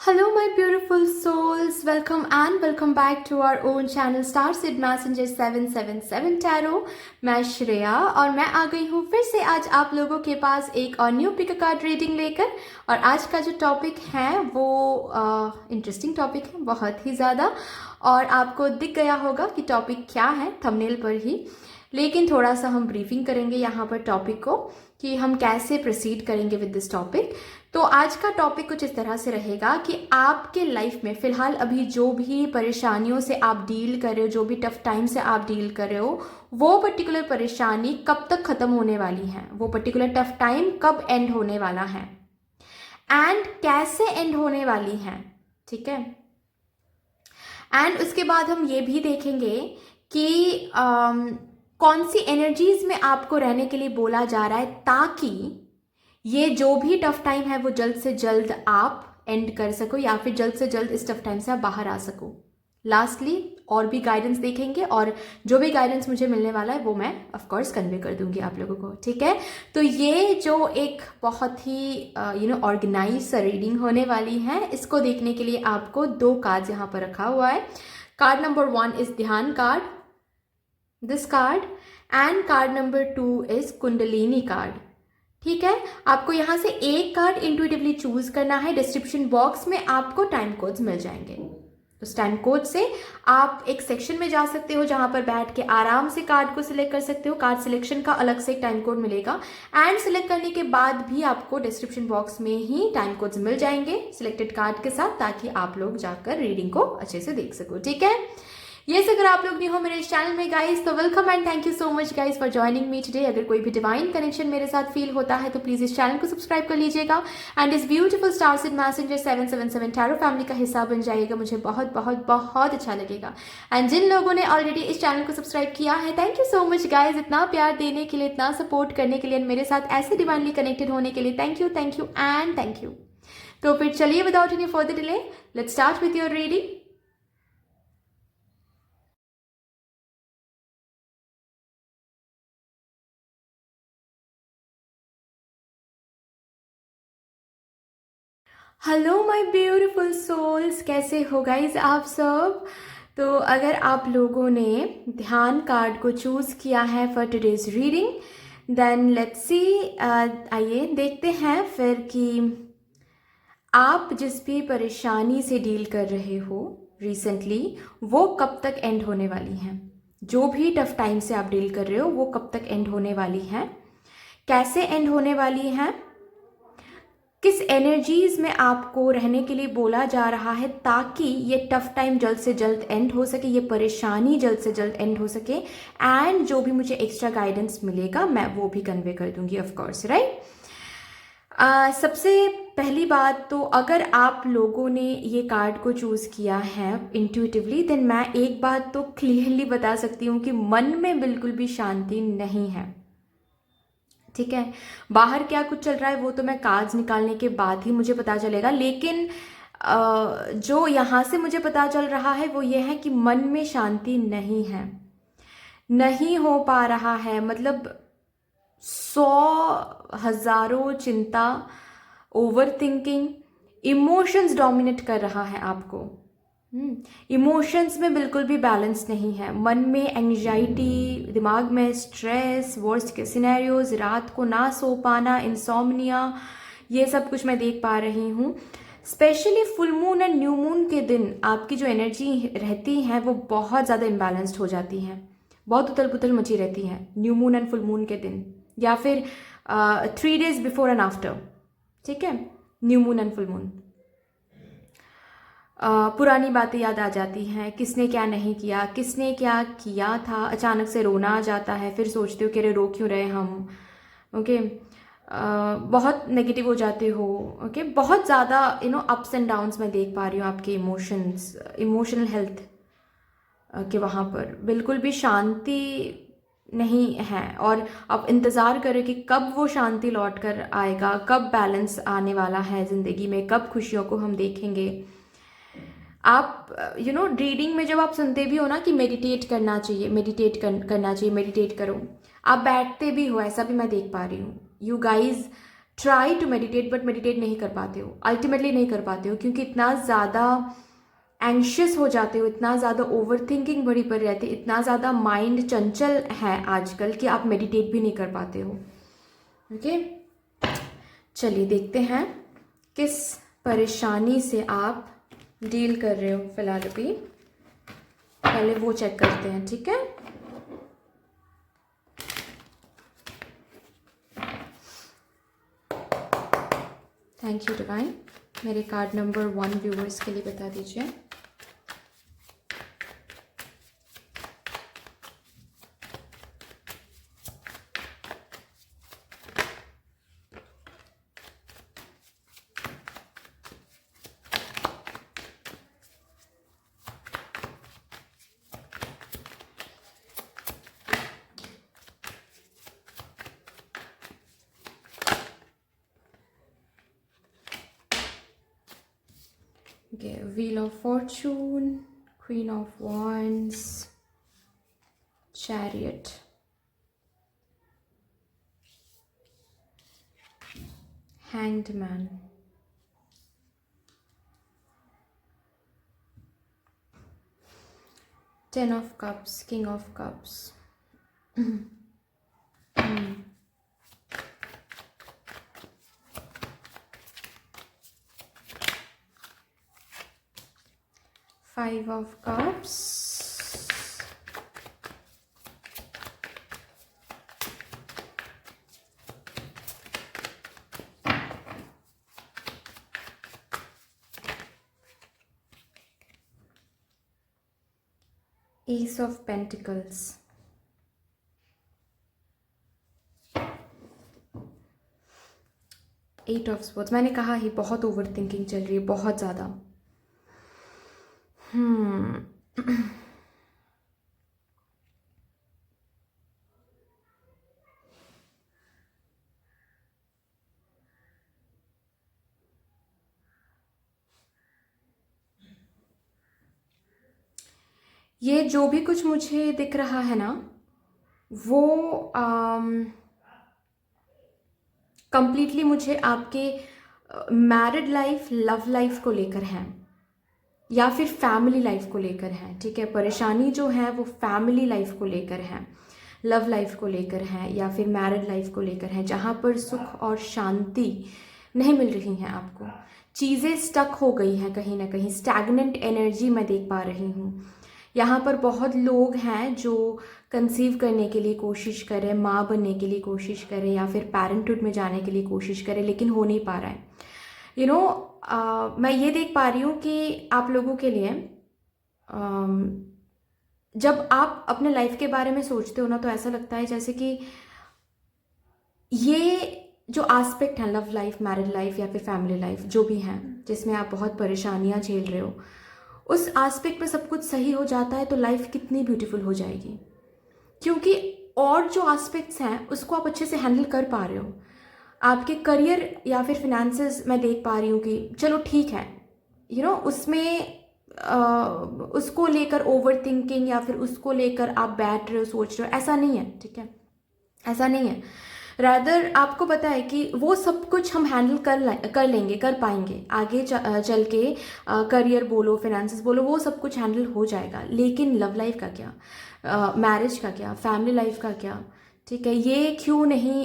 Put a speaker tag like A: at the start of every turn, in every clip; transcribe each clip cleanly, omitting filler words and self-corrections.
A: Hello, my beautiful souls. Welcome back to our own channel Starseed Messenger 777 Tarot. मैं श्रेया और मैं आ गई हूँ फिर से आज आप लोगों के पास एक और न्यू पिक कार्ड रीडिंग लेकर। और आज का जो टॉपिक है वो इंटरेस्टिंग टॉपिक है बहुत ही ज़्यादा, और आपको दिख गया होगा कि टॉपिक क्या है थंबनेल पर ही। लेकिन थोड़ा सा हम ब्रीफिंग करेंगे यहाँ पर टॉपिक को कि हम कैसे प्रोसीड करेंगे विद दिस टॉपिक। तो आज का टॉपिक कुछ इस तरह से रहेगा कि आपके लाइफ में फिलहाल अभी जो भी परेशानियों से आप डील कर रहे हो, जो भी टफ टाइम से आप डील कर रहे हो, वो पर्टिकुलर परेशानी कब तक खत्म होने वाली है, वो पर्टिकुलर टफ टाइम कब एंड होने वाला है एंड कैसे एंड होने वाली है। ठीक है। एंड उसके बाद हम ये भी देखेंगे कि कौन सी एनर्जीज में आपको रहने के लिए बोला जा रहा है ताकि ये जो भी टफ टाइम है वो जल्द से जल्द आप एंड कर सको या फिर जल्द से जल्द इस टफ टाइम से आप बाहर आ सको। लास्टली और भी गाइडेंस देखेंगे और जो भी गाइडेंस मुझे मिलने वाला है वो मैं ऑफ कोर्स कन्वे कर दूंगी आप लोगों को। ठीक है। तो ये जो एक बहुत ही ऑर्गेनाइज रीडिंग होने वाली है, इसको देखने के लिए आपको दो कार्ड यहाँ पर रखा हुआ है। कार्ड नंबर 1 इज ध्यान card, this card, and card number 2 is kundalini card. ठीक है। आपको यहाँ से एक कार्ड इंट्यूटिवली चूज करना है। डिस्क्रिप्शन बॉक्स में आपको टाइम कोड्स मिल जाएंगे। उस टाइम कोड से आप एक सेक्शन में जा सकते हो जहां पर बैठ के आराम से कार्ड को सिलेक्ट कर सकते हो। कार्ड सिलेक्शन का अलग से एक टाइम कोड मिलेगा एंड सिलेक्ट करने के बाद भी आपको डिस्क्रिप्शन बॉक्स में ही टाइम कोड्स मिल जाएंगे सिलेक्टेड कार्ड के साथ, ताकि आप लोग जाकर रीडिंग को अच्छे से देख सको। ठीक है। ये अगर आप लोग नहीं हो मेरे चैनल में गाइस तो welcome and thank you so much guys for joining me today. अगर कोई भी डिवाइन कनेक्शन मेरे साथ फील होता है तो प्लीज इस चैनल को सब्सक्राइब कर लीजिएगा एंड इस ब्यूटीफुल स्टारसीड मैसेंजर 777 टैरो फैमिली का हिस्सा बन जाइएगा। मुझे बहुत बहुत बहुत अच्छा लगेगा। एंड जिन लोगों ने ऑलरेडी इस चैनल को सब्सक्राइब किया है, thank you so much guys, इतना प्यार देने के लिए, इतना सपोर्ट करने के लिए, मेरे साथ ऐसे डिवाइनली कनेक्टेड होने के लिए thank you and thank you. तो फिर चलिए without any further delay let's start with your reading. Hello my beautiful souls, कैसे हो गाइज आप सब। तो अगर आप लोगों ने ध्यान कार्ड को चूज़ किया है for today's reading then let's see, आइए देखते हैं फिर कि आप जिस भी परेशानी से डील कर रहे हो रिसेंटली वो कब तक एंड होने वाली है। जो भी टफ टाइम से आप डील कर रहे हो वो कब तक एंड होने वाली है, कैसे एंड होने वाली है, किस एनर्जीज में आपको रहने के लिए बोला जा रहा है ताकि ये टफ टाइम जल्द से जल्द एंड हो सके, ये परेशानी जल्द से जल्द एंड हो सके। एंड जो भी मुझे एक्स्ट्रा गाइडेंस मिलेगा मैं वो भी कन्वे कर दूंगी ऑफ कोर्स, राइट। सबसे पहली बात तो अगर आप लोगों ने ये कार्ड को चूज़ किया है इंट्यूटिवली देन मैं एक बात तो क्लियरली बता सकती हूँ कि मन में बिल्कुल भी शांति नहीं है। ठीक है। बाहर क्या कुछ चल रहा है वो तो मैं कार्ड्स निकालने के बाद ही मुझे पता चलेगा, लेकिन जो यहाँ से मुझे पता चल रहा है वो ये है कि मन में शांति नहीं है, नहीं हो पा रहा है। मतलब 100,000 चिंता, ओवर थिंकिंग, इमोशंस डोमिनेट कर रहा है आपको। इमोशंस में बिल्कुल भी बैलेंस नहीं है, मन में एंग्जाइटी, दिमाग में स्ट्रेस, वर्स्ट के सिनेरियोज, रात को ना सो पाना, इंसोम्निया, ये सब कुछ मैं देख पा रही हूँ। Specially full moon and new moon के दिन आपकी जो एनर्जी रहती है वो बहुत ज़्यादा इम्बैलेंस्ड हो जाती है, बहुत उथल पुथल मची रहती है new moon and full moon के दिन, या फिर 3 days बिफोर एंड आफ्टर। ठीक है। New moon and full moon पुरानी बातें याद आ जाती हैं, किसने क्या नहीं किया, किसने क्या किया था, अचानक से रोना आ जाता है, फिर सोचते हो कि अरे रो क्यों रहे हम। ओके। बहुत नेगेटिव हो जाते हो। ओके। बहुत ज़्यादा अप्स एंड डाउन्स मैं देख पा रही हूँ आपके इमोशंस, इमोशनल हेल्थ के वहाँ पर बिल्कुल भी शांति नहीं है। और आप इंतज़ार करें कि कब वो शांति लौट कर आएगा, कब बैलेंस आने वाला है ज़िंदगी में, कब खुशियों को हम देखेंगे। आप रीडिंग में जब आप सुनते भी हो ना कि मेडिटेट करना चाहिए, करना चाहिए, मेडिटेट करो, आप बैठते भी हो, ऐसा भी मैं देख पा रही हूँ। You guys try to meditate but meditate नहीं कर पाते हो, अल्टीमेटली नहीं कर पाते हो, क्योंकि इतना ज़्यादा एंशियस हो जाते हो, इतना ज़्यादा ओवर थिंकिंग बड़ी पड़ रहती है, इतना ज़्यादा माइंड चंचल है आजकल कि आप मेडिटेट भी नहीं कर पाते हो। ओके, चलिए देखते हैं किस परेशानी से आप डील कर रहे हो फिलहाल अभी। पहले वो चेक करते हैं, ठीक है। Thank you divine. मेरे कार्ड नंबर 1 व्यूवर्स के लिए बता दीजिए। Okay, Wheel of Fortune, Queen of Wands, Chariot, Hanged Man, Ten of Cups, King of Cups. Five of Cups, Ace of Pentacles, Eight of Swords। मैंने कहा ही बहुत over thinking चल रही है, बहुत ज़्यादा। ये जो भी कुछ मुझे दिख रहा है ना, वो कंप्लीटली मुझे आपके मैरिड लाइफ, लव लाइफ को लेकर है, या फिर फैमिली लाइफ को लेकर है, ठीक है। परेशानी जो है वो फैमिली लाइफ को लेकर है, लव लाइफ को लेकर है, या फिर मैरिड लाइफ को लेकर है, जहाँ पर सुख और शांति नहीं मिल रही हैं आपको। चीज़ें स्टक हो गई हैं कहीं ना कहीं, स्टैग्नेंट एनर्जी मैं देख पा रही हूँ। यहाँ पर बहुत लोग हैं जो कंसीव करने के लिए कोशिश करें, माँ बनने के लिए कोशिश करें, या फिर पेरेंटहुड में जाने के लिए कोशिश करें, लेकिन हो नहीं पा रहा है। मैं ये देख पा रही हूँ कि आप लोगों के लिए जब आप अपने लाइफ के बारे में सोचते हो ना, तो ऐसा लगता है जैसे कि ये जो एस्पेक्ट है, लव लाइफ, मैरिड लाइफ या फिर फैमिली लाइफ, जो भी हैं जिसमें आप बहुत परेशानियां झेल रहे हो, उस एस्पेक्ट में सब कुछ सही हो जाता है तो लाइफ कितनी ब्यूटीफुल हो जाएगी। क्योंकि और जो एस्पेक्ट्स हैं उसको आप अच्छे से हैंडल कर पा रहे हो। आपके करियर या फिर फिनेंसेस मैं देख पा रही हूँ कि चलो ठीक है, उसमें उसको लेकर ओवर थिंकिंग या फिर उसको लेकर आप बैठ रहे हो, सोच रहे हो, ऐसा नहीं है, ठीक है, ऐसा नहीं है। रादर आपको पता है कि वो सब कुछ हम हैंडल कर लेंगे, कर पाएंगे आगे चल के। करियर बोलो, फिनेंसेस बोलो, वो सब कुछ हैंडल हो जाएगा। लेकिन लव लाइफ का क्या, मैरिज का क्या, फैमिली लाइफ का क्या, ठीक है, ये क्यों नहीं,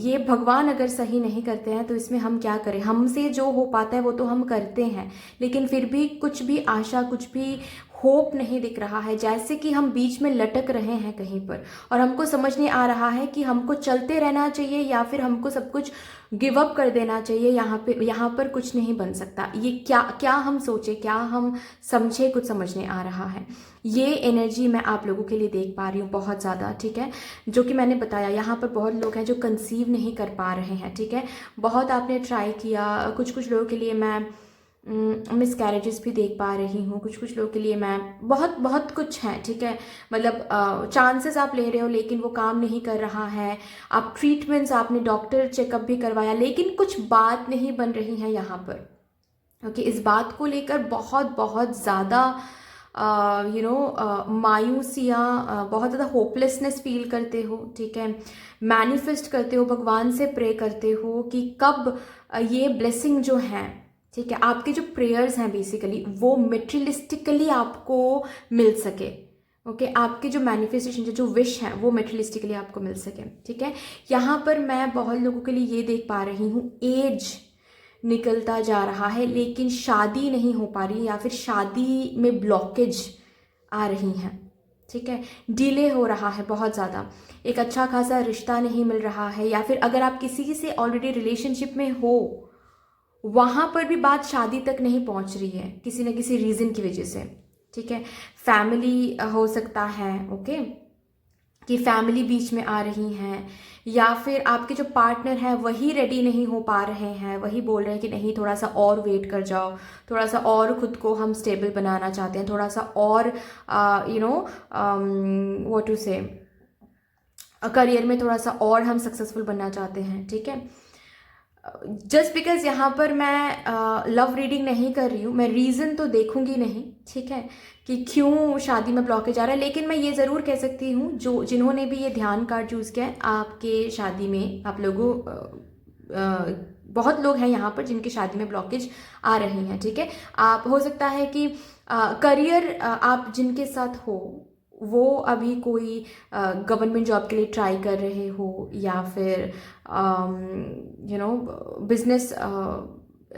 A: ये भगवान अगर सही नहीं करते हैं तो इसमें हम क्या करें। हमसे जो हो पाता है वो तो हम करते हैं, लेकिन फिर भी कुछ भी आशा, कुछ भी होप नहीं दिख रहा है। जैसे कि हम बीच में लटक रहे हैं कहीं पर, और हमको समझ नहीं आ रहा है कि हमको चलते रहना चाहिए या फिर हमको सब कुछ गिव अप कर देना चाहिए। यहाँ पर कुछ नहीं बन सकता। ये क्या हम सोचे, क्या हम समझे, कुछ समझ नहीं आ रहा है। ये एनर्जी मैं आप लोगों के लिए देख पा रही हूँ बहुत ज़्यादा, ठीक है। जो कि मैंने बताया, यहाँ पर बहुत लोग हैं जो कंसीव नहीं कर पा रहे हैं, ठीक है। बहुत आपने ट्राई किया, कुछ लोगों के लिए मैं मिसकैरेजेस भी देख पा रही हूँ, कुछ लोगों के लिए मैं बहुत कुछ है, ठीक है। मतलब चांसेस आप ले रहे हो लेकिन वो काम नहीं कर रहा है। आप ट्रीटमेंट्स, आपने डॉक्टर चेकअप भी करवाया, लेकिन कुछ बात नहीं बन रही है यहाँ पर। ओके, इस बात को लेकर बहुत ज़्यादा मायूसियाँ, बहुत ज़्यादा होपलेसनेस फील करते हो, ठीक है। मैनिफेस्ट करते हो, भगवान से प्रे करते हो कि कब ये ब्लेसिंग जो है, ठीक है, आपके जो प्रेयर्स हैं बेसिकली वो मेटेरियलिस्टिकली आपको मिल सके। ओके, आपके जो मैनिफेस्टेशन जो विश है वो मेटेरियलिस्टिकली आपको मिल सके, ठीक है। यहाँ पर मैं बहुत लोगों के लिए ये देख पा रही हूँ, एज निकलता जा रहा है लेकिन शादी नहीं हो पा रही, या फिर शादी में ब्लॉकेज आ रही हैं, ठीक है। डिले हो रहा है बहुत ज़्यादा, एक अच्छा खासा रिश्ता नहीं मिल रहा है, या फिर अगर आप किसी से ऑलरेडी रिलेशनशिप में हो वहाँ पर भी बात शादी तक नहीं पहुँच रही है किसी न किसी रीज़न की वजह से, ठीक है। फैमिली हो सकता है, ओके, कि फैमिली बीच में आ रही हैं, या फिर आपके जो पार्टनर हैं वही रेडी नहीं हो पा रहे हैं, वही बोल रहे हैं कि नहीं थोड़ा सा और वेट कर जाओ, थोड़ा सा और खुद को हम स्टेबल बनाना चाहते हैं, थोड़ा सा और व्हाट टू से करियर में थोड़ा सा और हम सक्सेसफुल बनना चाहते हैं, ठीक है। जस्ट बिकॉज यहाँ पर मैं लव रीडिंग नहीं कर रही हूँ, मैं रीज़न तो देखूंगी नहीं, ठीक है, कि क्यों शादी में ब्लॉकेज आ रहा है, लेकिन मैं ये ज़रूर कह सकती हूँ जो जिन्होंने भी ये ध्यान कार्ड चूज़ किया है, आपके शादी में आप लोगों बहुत लोग हैं यहाँ पर जिनकी शादी में ब्लॉकेज आ रही हैं, ठीक है। आप हो सकता है कि करियर आप जिनके साथ हो वो अभी कोई गवर्नमेंट जॉब के लिए ट्राई कर रहे हो, या फिर बिजनेस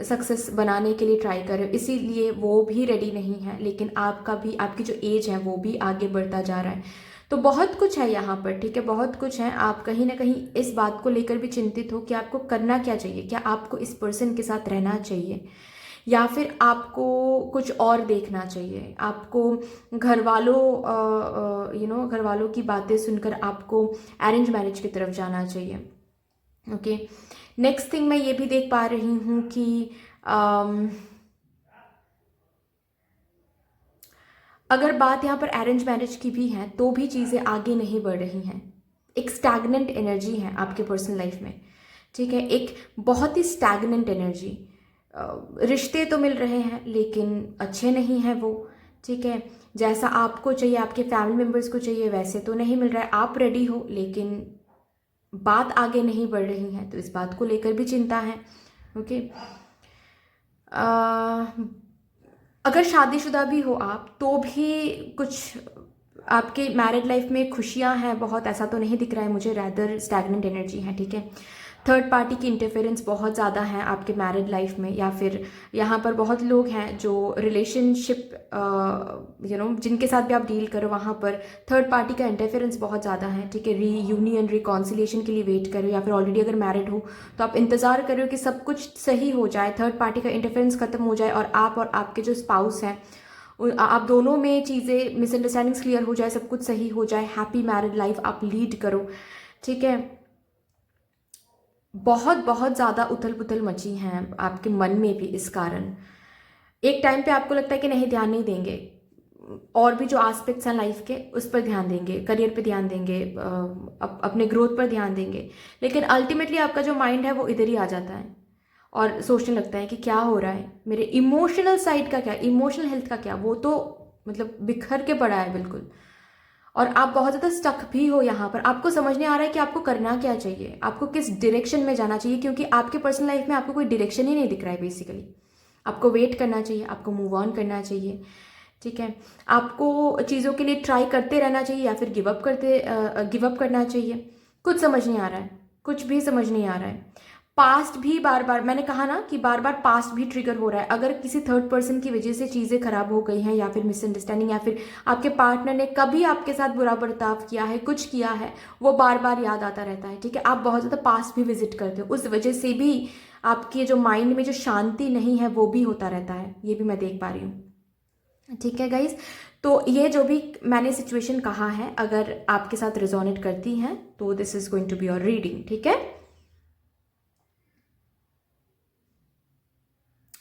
A: सक्सेस बनाने के लिए ट्राई कर रहे हो, इसीलिए वो भी रेडी नहीं है, लेकिन आपका भी, आपकी जो एज है वो भी आगे बढ़ता जा रहा है। तो बहुत कुछ है यहाँ पर, ठीक है, बहुत कुछ है। आप कहीं ना कहीं इस बात को लेकर भी चिंतित हो कि आपको करना क्या चाहिए, क्या आपको इस पर्सन के साथ रहना चाहिए या फिर आपको कुछ और देखना चाहिए, आपको घर वालों घर वालों की बातें सुनकर आपको अरेंज मैरिज की तरफ जाना चाहिए। ओके, नेक्स्ट थिंग मैं ये भी देख पा रही हूँ कि अगर बात यहाँ पर अरेंज मैरिज की भी है तो भी चीज़ें आगे नहीं बढ़ रही हैं, एक स्टैग्नेंट एनर्जी है आपके पर्सनल लाइफ में, ठीक है, एक बहुत ही स्टैग्नेंट एनर्जी। रिश्ते तो मिल रहे हैं लेकिन अच्छे नहीं हैं वो, ठीक है, जैसा आपको चाहिए, आपके फैमिली मेम्बर्स को चाहिए वैसे तो नहीं मिल रहा है। आप रेडी हो लेकिन बात आगे नहीं बढ़ रही है, तो इस बात को लेकर भी चिंता है। ओके, अगर शादीशुदा भी हो आप तो भी कुछ आपके मैरिड लाइफ में खुशियां हैं बहुत, ऐसा तो नहीं दिख रहा है मुझे, रैदर स्टैग्नेंट एनर्जी है, ठीक है। थर्ड पार्टी की इंटरफेरेंस बहुत ज़्यादा है आपके मैरिड लाइफ में, या फिर यहाँ पर बहुत लोग हैं जो रिलेशनशिप जिनके साथ भी आप डील करो वहाँ पर थर्ड पार्टी का इंटरफेरेंस बहुत ज़्यादा है, ठीक है। रीयूनियन रिकॉन्सिलिएशन के लिए वेट करो, या फिर ऑलरेडी अगर मैरिड हो तो आप इंतज़ार करो कि सब कुछ सही हो जाए, थर्ड पार्टी का इंटरफेरेंस खत्म हो जाए और आप और आपके जो स्पाउस हैं आप दोनों में चीज़ें, मिसअंडरस्टैंडिंग्स क्लियर हो जाए, सब कुछ सही हो जाए, हैप्पी मैरिड लाइफ आप लीड करो, ठीक है। बहुत बहुत ज़्यादा उथल पुथल मची हैं आपके मन में भी इस कारण। एक टाइम पे आपको लगता है कि नहीं, ध्यान नहीं देंगे, और भी जो एस्पेक्ट्स हैं लाइफ के उस पर ध्यान देंगे, करियर पे ध्यान देंगे, अपने ग्रोथ पर ध्यान देंगे, लेकिन अल्टीमेटली आपका जो माइंड है वो इधर ही आ जाता है और सोचने लगता है कि क्या हो रहा है, मेरे इमोशनल साइड का क्या, इमोशनल हेल्थ का क्या, वो तो मतलब बिखर के पड़ा है बिल्कुल। और आप बहुत ज़्यादा स्टक भी हो यहाँ पर, आपको समझ नहीं आ रहा है कि आपको करना क्या चाहिए, आपको किस डायरेक्शन में जाना चाहिए, क्योंकि आपके पर्सनल लाइफ में आपको कोई डायरेक्शन ही नहीं दिख रहा है बेसिकली। आपको वेट करना चाहिए, आपको मूव ऑन करना चाहिए, ठीक है। आपको चीज़ों के लिए ट्राई करते रहना चाहिए या फिर गिव अप करना चाहिए, कुछ समझ नहीं आ रहा है, कुछ भी समझ नहीं आ रहा है। पास्ट भी बार बार, मैंने कहा ना कि बार बार पास्ट भी ट्रिगर हो रहा है। अगर किसी थर्ड पर्सन की वजह से चीज़ें खराब हो गई हैं, या फिर मिसअंडरस्टैंडिंग, या फिर आपके पार्टनर ने कभी आपके साथ बुरा बर्ताव किया है, कुछ किया है, वो बार बार याद आता रहता है, ठीक है। आप बहुत ज़्यादा पास्ट भी विजिट करते हो, उस वजह से भी आपके जो माइंड में जो शांति नहीं है वो भी होता रहता है, ये भी मैं देख पा रही हूँ, ठीक है गाइज। तो ये जो भी मैंने सिचुएशन कहा है अगर आपके साथ रिजोनेट करती हैं तो this is going to be your reading, ठीक है।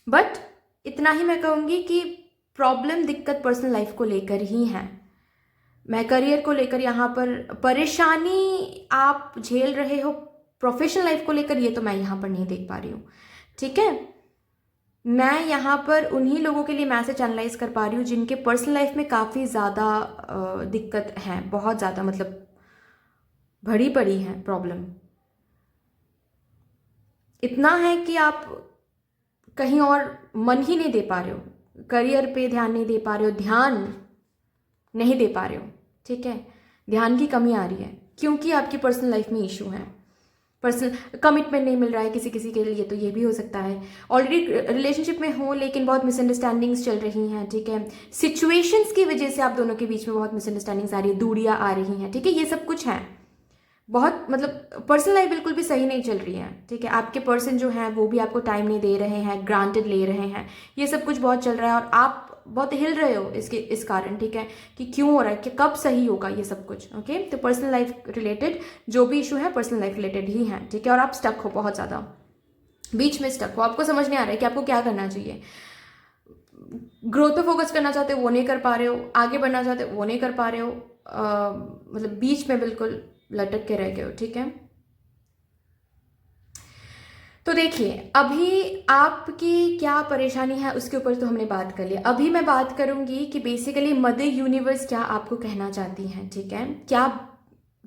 A: बट इतना ही मैं कहूँगी कि प्रॉब्लम, दिक्कत पर्सनल लाइफ को लेकर ही है। मैं करियर को लेकर यहाँ पर परेशानी आप झेल रहे हो, प्रोफेशनल लाइफ को लेकर ये तो मैं यहाँ पर नहीं देख पा रही हूँ, ठीक है। मैं यहाँ पर उन्हीं लोगों के लिए मैसेज एनालाइज कर पा रही हूँ जिनके पर्सनल लाइफ में काफ़ी ज़्यादा दिक्कत है, बहुत ज़्यादा, मतलब बड़ी पड़ी है प्रॉब्लम। इतना है कि आप कहीं और मन ही नहीं दे पा रहे हो, करियर पे ध्यान नहीं दे पा रहे हो, ध्यान नहीं दे पा रहे हो, ठीक है, ध्यान की कमी आ रही है क्योंकि आपकी पर्सनल लाइफ में इशू है, पर्सनल कमिटमेंट नहीं मिल रहा है किसी किसी के लिए, तो ये भी हो सकता है। ऑलरेडी रिलेशनशिप में हो लेकिन बहुत मिसअंडरस्टैंडिंग्स चल रही हैं, ठीक है, सिचुएशंस की वजह से आप दोनों के बीच में बहुत मिसअंडरस्टैंडिंग्स आ रही है, दूरियां आ रही हैं, ठीक है, ये सब कुछ है। बहुत मतलब पर्सनल लाइफ बिल्कुल भी सही नहीं चल रही है, ठीक है, आपके पर्सन जो हैं वो भी आपको टाइम नहीं दे रहे हैं, ग्रांटेड ले रहे हैं, ये सब कुछ बहुत चल रहा है और आप बहुत हिल रहे हो इस कारण, ठीक है, कि क्यों हो रहा है, कि कब सही होगा ये सब कुछ। ओके, तो पर्सनल लाइफ रिलेटेड जो भी इशू है पर्सनल लाइफ रिलेटेड ही है, ठीक है, और आप स्टक हो, बहुत ज़्यादा बीच में स्टक हो, आपको समझ नहीं आ रहा है कि आपको क्या करना चाहिए। ग्रोथ पे फोकस करना चाहते हो वो नहीं कर पा रहे हो, आगे बढ़ना चाहते हो वो नहीं कर पा रहे हो, मतलब बीच में बिल्कुल लटक के रह गए हो, ठीक है। तो देखिए, अभी आपकी क्या परेशानी है उसके ऊपर तो हमने बात कर लिया। अभी मैं बात करूंगी कि बेसिकली मदर यूनिवर्स क्या आपको कहना चाहती हैं, ठीक है, क्या,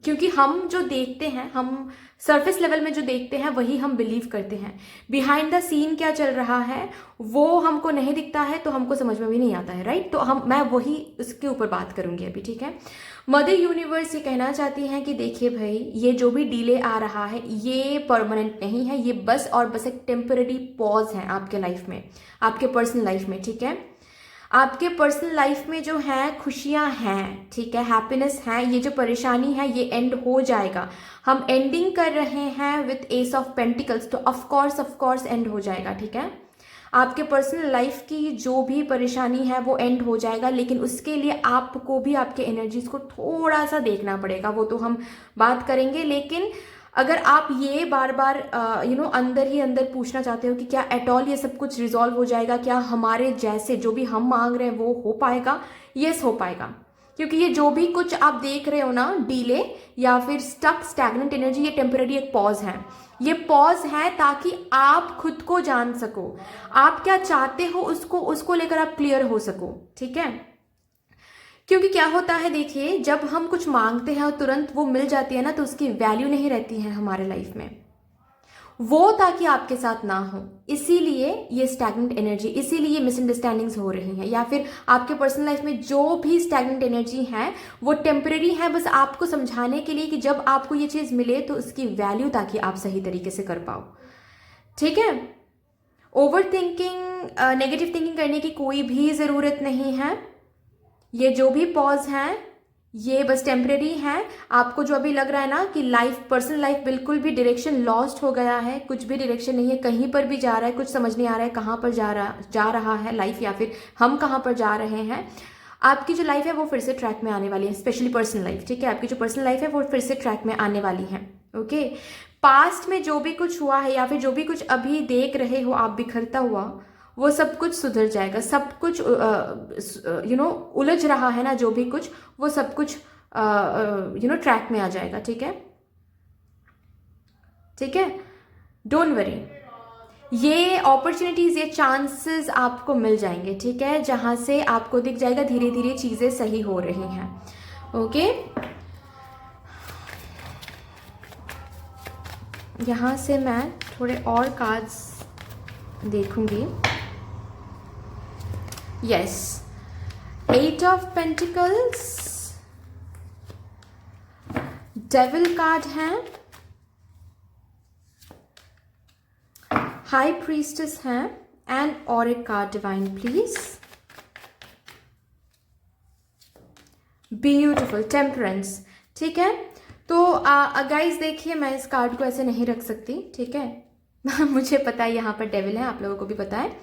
A: क्योंकि हम जो देखते हैं, हम सरफेस लेवल में जो देखते हैं वही हम बिलीव करते हैं, बिहाइंड द सीन क्या चल रहा है वो हमको नहीं दिखता है, तो हमको समझ में भी नहीं आता है, राइट। तो मैं वही उसके ऊपर बात करूंगी अभी, ठीक है। मदर यूनिवर्स ये कहना चाहती हैं कि देखिए भाई, ये जो भी डिले आ रहा है ये परमानेंट नहीं है, ये बस और बस एक टेम्पररी पॉज है आपके लाइफ में, आपके पर्सनल लाइफ में, ठीक है। आपके पर्सनल लाइफ में जो है खुशियां हैं, ठीक है, हैप्पीनेस है, ये जो परेशानी है ये एंड हो जाएगा। हम एंडिंग कर रहे हैं विथ एस ऑफ पेंटिकल्स, तो ऑफ कोर्स एंड हो जाएगा, ठीक है। आपके पर्सनल लाइफ की जो भी परेशानी है वो एंड हो जाएगा, लेकिन उसके लिए आपको भी आपके एनर्जीज को थोड़ा सा देखना पड़ेगा, वो तो हम बात करेंगे। लेकिन अगर आप ये बार बार अंदर ही अंदर पूछना चाहते हो कि क्या एट ऑल ये सब कुछ रिजॉल्व हो जाएगा, क्या हमारे जैसे जो भी हम मांग रहे हैं वो हो पाएगा, यस हो पाएगा, क्योंकि ये जो भी कुछ आप देख रहे हो ना, डीले या फिर स्टक स्टैग्नेंट एनर्जी, ये टेम्पररी एक पॉज है, ये पॉज है ताकि आप खुद को जान सको, आप क्या चाहते हो उसको लेकर आप क्लियर हो सको, ठीक है। क्योंकि क्या होता है, देखिए, जब हम कुछ मांगते हैं और तुरंत वो मिल जाती है ना, तो उसकी वैल्यू नहीं रहती है हमारे लाइफ में, वो ताकि आपके साथ ना हो, इसीलिए ये स्टैग्नेंट एनर्जी, इसीलिए मिसअंडरस्टैंडिंग्स हो रही हैं, या फिर आपके पर्सनल लाइफ में जो भी स्टैग्नेंट एनर्जी है वो टेम्परेरी है, बस आपको समझाने के लिए कि जब आपको ये चीज़ मिले तो उसकी वैल्यू ताकि आप सही तरीके से कर पाओ, ठीक है। ओवर थिंकिंग, नेगेटिव थिंकिंग करने की कोई भी ज़रूरत नहीं है, ये जो भी पॉज है ये बस टेम्परेरी है। आपको जो अभी लग रहा है ना कि लाइफ, पर्सनल लाइफ बिल्कुल भी डायरेक्शन लॉस्ट हो गया है, कुछ भी डायरेक्शन नहीं है, कहीं पर भी जा रहा है, कुछ समझ नहीं आ रहा है कहाँ पर जा रहा है लाइफ, या फिर हम कहाँ पर जा रहे हैं, आपकी जो लाइफ है वो फिर से ट्रैक में आने वाली है, स्पेशली पर्सनल लाइफ, ठीक है, आपकी जो पर्सनल लाइफ है वो फिर से ट्रैक में आने वाली है। ओके, पास्ट में जो भी कुछ हुआ है या फिर जो भी कुछ अभी देख रहे हो आप बिखरता हुआ, वो सब कुछ सुधर जाएगा, सब कुछ उलझ रहा है ना जो भी कुछ, वो सब कुछ ट्रैक में आ जाएगा, ठीक है, ठीक है, डोंट वरी, ये अपॉर्चुनिटीज, ये चांसेस आपको मिल जाएंगे, ठीक है, जहां से आपको दिख जाएगा धीरे धीरे चीजें सही हो रही हैं। ओके, यहाँ से मैं थोड़े और कार्ड्स देखूंगी। Yes, 8 of pentacles, devil card है, हाई प्रीस्टेस है, एंड और एक card divine please, beautiful, temperance, ठीक है। तो गाइस देखिए, मैं इस कार्ड को ऐसे नहीं रख सकती, ठीक है मुझे पता है यहाँ पर डेविल है, आप लोगों को भी पता है,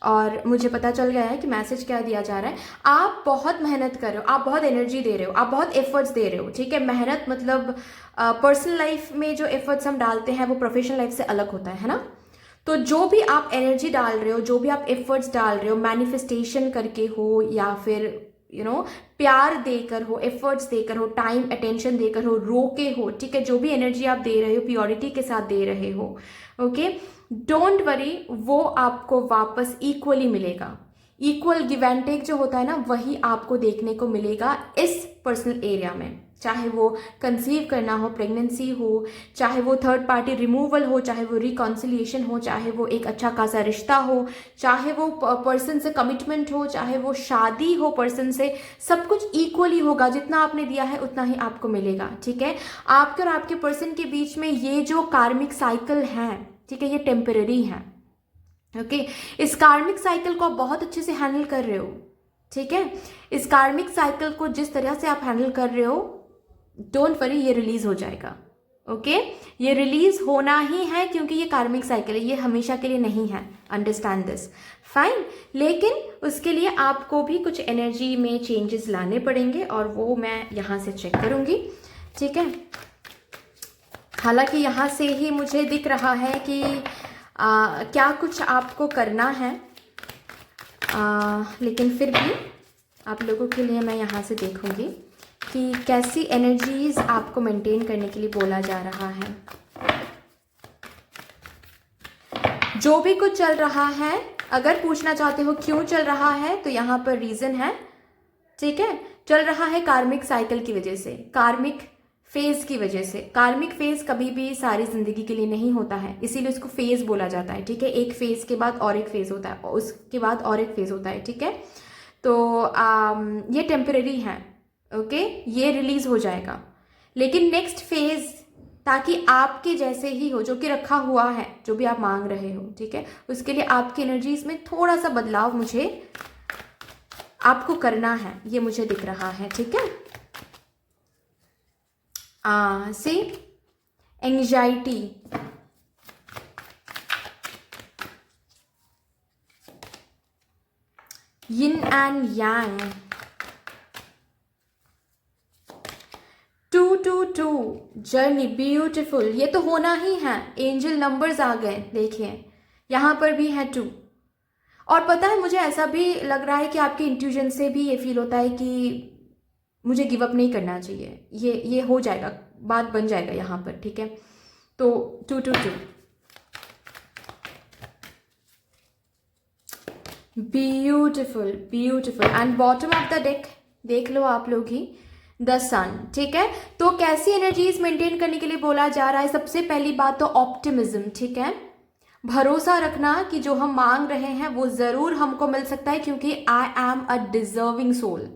A: और मुझे पता चल गया है कि मैसेज क्या दिया जा रहा है। आप बहुत मेहनत कर रहे हो, आप बहुत एनर्जी दे रहे हो, आप बहुत एफर्ट्स दे रहे हो, ठीक है। मेहनत मतलब पर्सनल लाइफ में जो एफर्ट्स हम डालते हैं वो प्रोफेशनल लाइफ से अलग होता है ना। तो जो भी आप एनर्जी डाल रहे हो, जो भी आप एफर्ट्स डाल रहे हो, मैनिफेस्टेशन करके हो या फिर प्यार देकर हो, एफर्ट्स देकर हो, टाइम अटेंशन देकर हो, रो के हो, ठीक है, जो भी एनर्जी आप दे रहे हो प्योरिटी के साथ दे रहे हो, ओके। डोंट वरी, वो आपको वापस इक्वली मिलेगा। इक्वल गिव एंड टेक जो होता है ना, वही आपको देखने को मिलेगा इस पर्सनल एरिया में। चाहे वो कंसीव करना हो, प्रेगनेंसी हो, चाहे वो थर्ड पार्टी रिमूवल हो, चाहे वो रिकॉन्सिलिएशन हो, चाहे वो एक अच्छा खासा रिश्ता हो, चाहे वो पर्सन से कमिटमेंट हो, चाहे वो शादी हो पर्सन से, सब कुछ इक्वली होगा। जितना आपने दिया है उतना ही आपको मिलेगा। ठीक है, आपके और आपके पर्सन के बीच में ये जो कार्मिक साइकिल है, ठीक है, ये टेम्पररी है। ओके, इस कार्मिक साइकिल को आप बहुत अच्छे से हैंडल कर रहे हो। ठीक है, इस कार्मिक साइकिल को जिस तरह से आप हैंडल कर रहे हो, डोंट वरी, ये रिलीज हो जाएगा। ओके, ये रिलीज होना ही है, क्योंकि ये कार्मिक साइकिल है, ये हमेशा के लिए नहीं है। Understand this, fine. लेकिन उसके लिए आपको भी कुछ एनर्जी में चेंजेस लाने पड़ेंगे, और वो मैं यहाँ से चेक करूँगी। ठीक है, हालांकि यहाँ से ही मुझे दिख रहा है कि क्या कुछ आपको करना है, लेकिन फिर भी आप लोगों के लिए मैं यहाँ से देखूँगी कि कैसी एनर्जीज आपको मेंटेन करने के लिए बोला जा रहा है। जो भी कुछ चल रहा है, अगर पूछना चाहते हो क्यों चल रहा है, तो यहाँ पर रीज़न है। ठीक है, चल रहा है कार्मिक साइकिल की वजह से, कार्मिक फेज की वजह से। कार्मिक फेज कभी भी सारी जिंदगी के लिए नहीं होता है, इसीलिए उसको फेज बोला जाता है। ठीक है, एक फेज के बाद और एक फेज होता है, उसके बाद और एक फेज होता है। ठीक है, तो ये टेम्पररी है। ओके, ये रिलीज हो जाएगा, लेकिन नेक्स्ट फेज, ताकि आपके जैसे ही हो, जो कि रखा हुआ है, जो भी आप मांग रहे हो, ठीक है, उसके लिए आपकी एनर्जीज में थोड़ा सा बदलाव मुझे आपको करना है, ये मुझे दिख रहा है। ठीक है, सी anxiety, yin and yang, 222 journey, beautiful, ये तो होना ही है। एंजल नंबर्स आ गए, देखिए यहाँ पर भी है 2। और पता है, मुझे ऐसा भी लग रहा है कि आपके इंट्यूजन से भी ये फील होता है कि मुझे गिव अप नहीं करना चाहिए, ये हो जाएगा, बात बन जाएगा यहाँ पर। ठीक है, तो 222, beautiful beautiful. And bottom of the deck देख लो आप लोग ही, द सन। ठीक है, तो कैसी एनर्जीज मेंटेन करने के लिए बोला जा रहा है? सबसे पहली बात तो ऑप्टिमिज्म। ठीक है, भरोसा रखना कि जो हम मांग रहे हैं वो ज़रूर हमको मिल सकता है, क्योंकि I am a deserving soul.